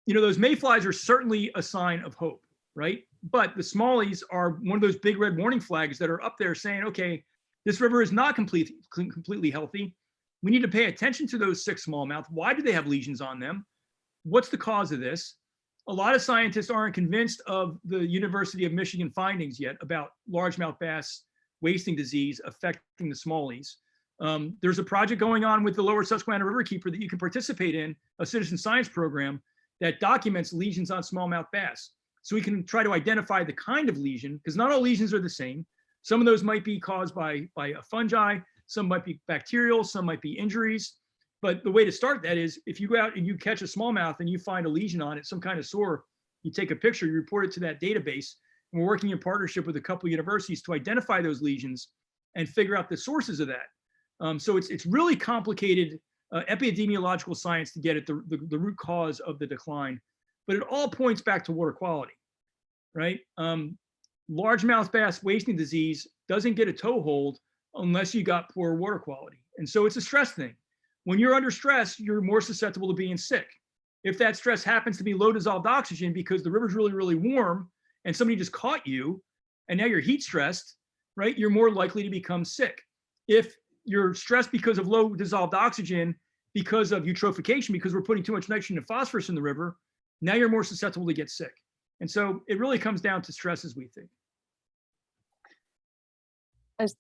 those mayflies are certainly a sign of hope, right? But the smallies are one of those big red warning flags that are up there saying, okay, this river is not completely healthy. We need to pay attention to those 6 smallmouth. Why do they have lesions on them? What's the cause of this? A lot of scientists aren't convinced of the University of Michigan findings yet about largemouth bass wasting disease affecting the smallies. There's a project going on with the lower Susquehanna Riverkeeper that you can participate in, a citizen science program that documents lesions on smallmouth bass. So we can try to identify the kind of lesion, because not all lesions are the same. Some of those might be caused by a fungi, some might be bacterial, some might be injuries. But the way to start that is if you go out and you catch a smallmouth and you find a lesion on it, some kind of sore, you take a picture, you report it to that database. And we're working in partnership with a couple of universities to identify those lesions and figure out the sources of that. So it's really complicated epidemiological science to get at the root cause of the decline. But it all points back to water quality, right? Largemouth bass wasting disease doesn't get a toehold unless you got poor water quality. And so it's a stress thing. When you're under stress, you're more susceptible to being sick. If that stress happens to be low dissolved oxygen because the river's really, really warm and somebody just caught you and now you're heat stressed, right? You're more likely to become sick. If you're stressed because of low dissolved oxygen, because of eutrophication, because we're putting too much nitrogen and phosphorus in the river, now you're more susceptible to get sick. And so it really comes down to stress, as we think.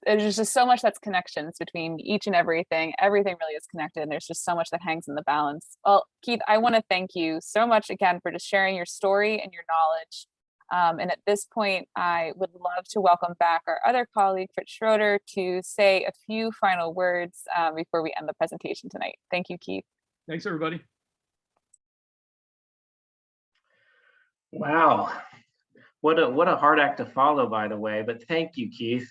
There's just so much that's connections between each and everything. Everything really is connected, and there's just so much that hangs in the balance. Well, Keith, I want to thank you so much again for just sharing your story and your knowledge. And at this point, I would love to welcome back our other colleague, Fritz Schroeder, to say a few final words before we end the presentation tonight. Thank you, Keith. Thanks, everybody. Wow, what a hard act to follow, by the way, but thank you, Keith.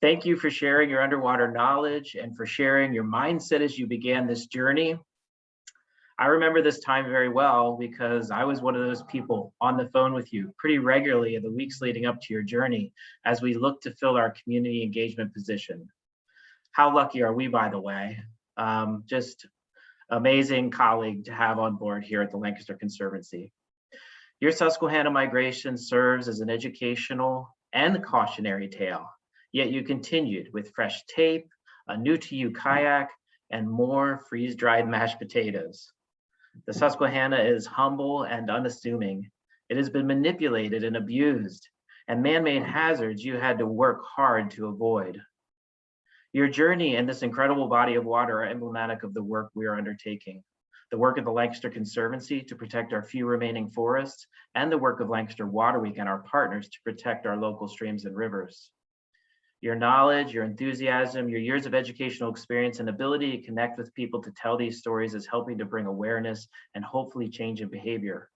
Thank you for sharing your underwater knowledge and for sharing your mindset as you began this journey. I remember this time very well because I was one of those people on the phone with you pretty regularly in the weeks leading up to your journey as we looked to fill our community engagement position. How lucky are we, by the way? Just amazing colleague to have on board here at the Lancaster Conservancy. Your Susquehanna migration serves as an educational and cautionary tale, yet you continued with fresh tape, a new-to-you kayak, and more freeze-dried mashed potatoes. The Susquehanna is humble and unassuming. It has been manipulated and abused, and man-made hazards you had to work hard to avoid. Your journey and this incredible body of water are emblematic of the work we are undertaking. the work of the Lancaster Conservancy to protect our few remaining forests, and the work of Lancaster Water Week and our partners to protect our local streams and rivers. Your knowledge, your enthusiasm, your years of educational experience, and ability to connect with people to tell these stories is helping to bring awareness and hopefully change in behavior.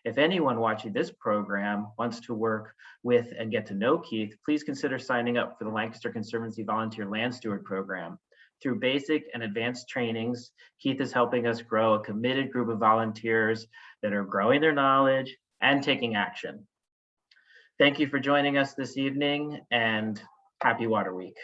If anyone watching this program wants to work with and get to know Keith, please consider signing up for the Lancaster Conservancy Volunteer Land Steward Program. Through basic and advanced trainings, Keith is helping us grow a committed group of volunteers that are growing their knowledge and taking action. Thank you for joining us this evening, and happy Water Week.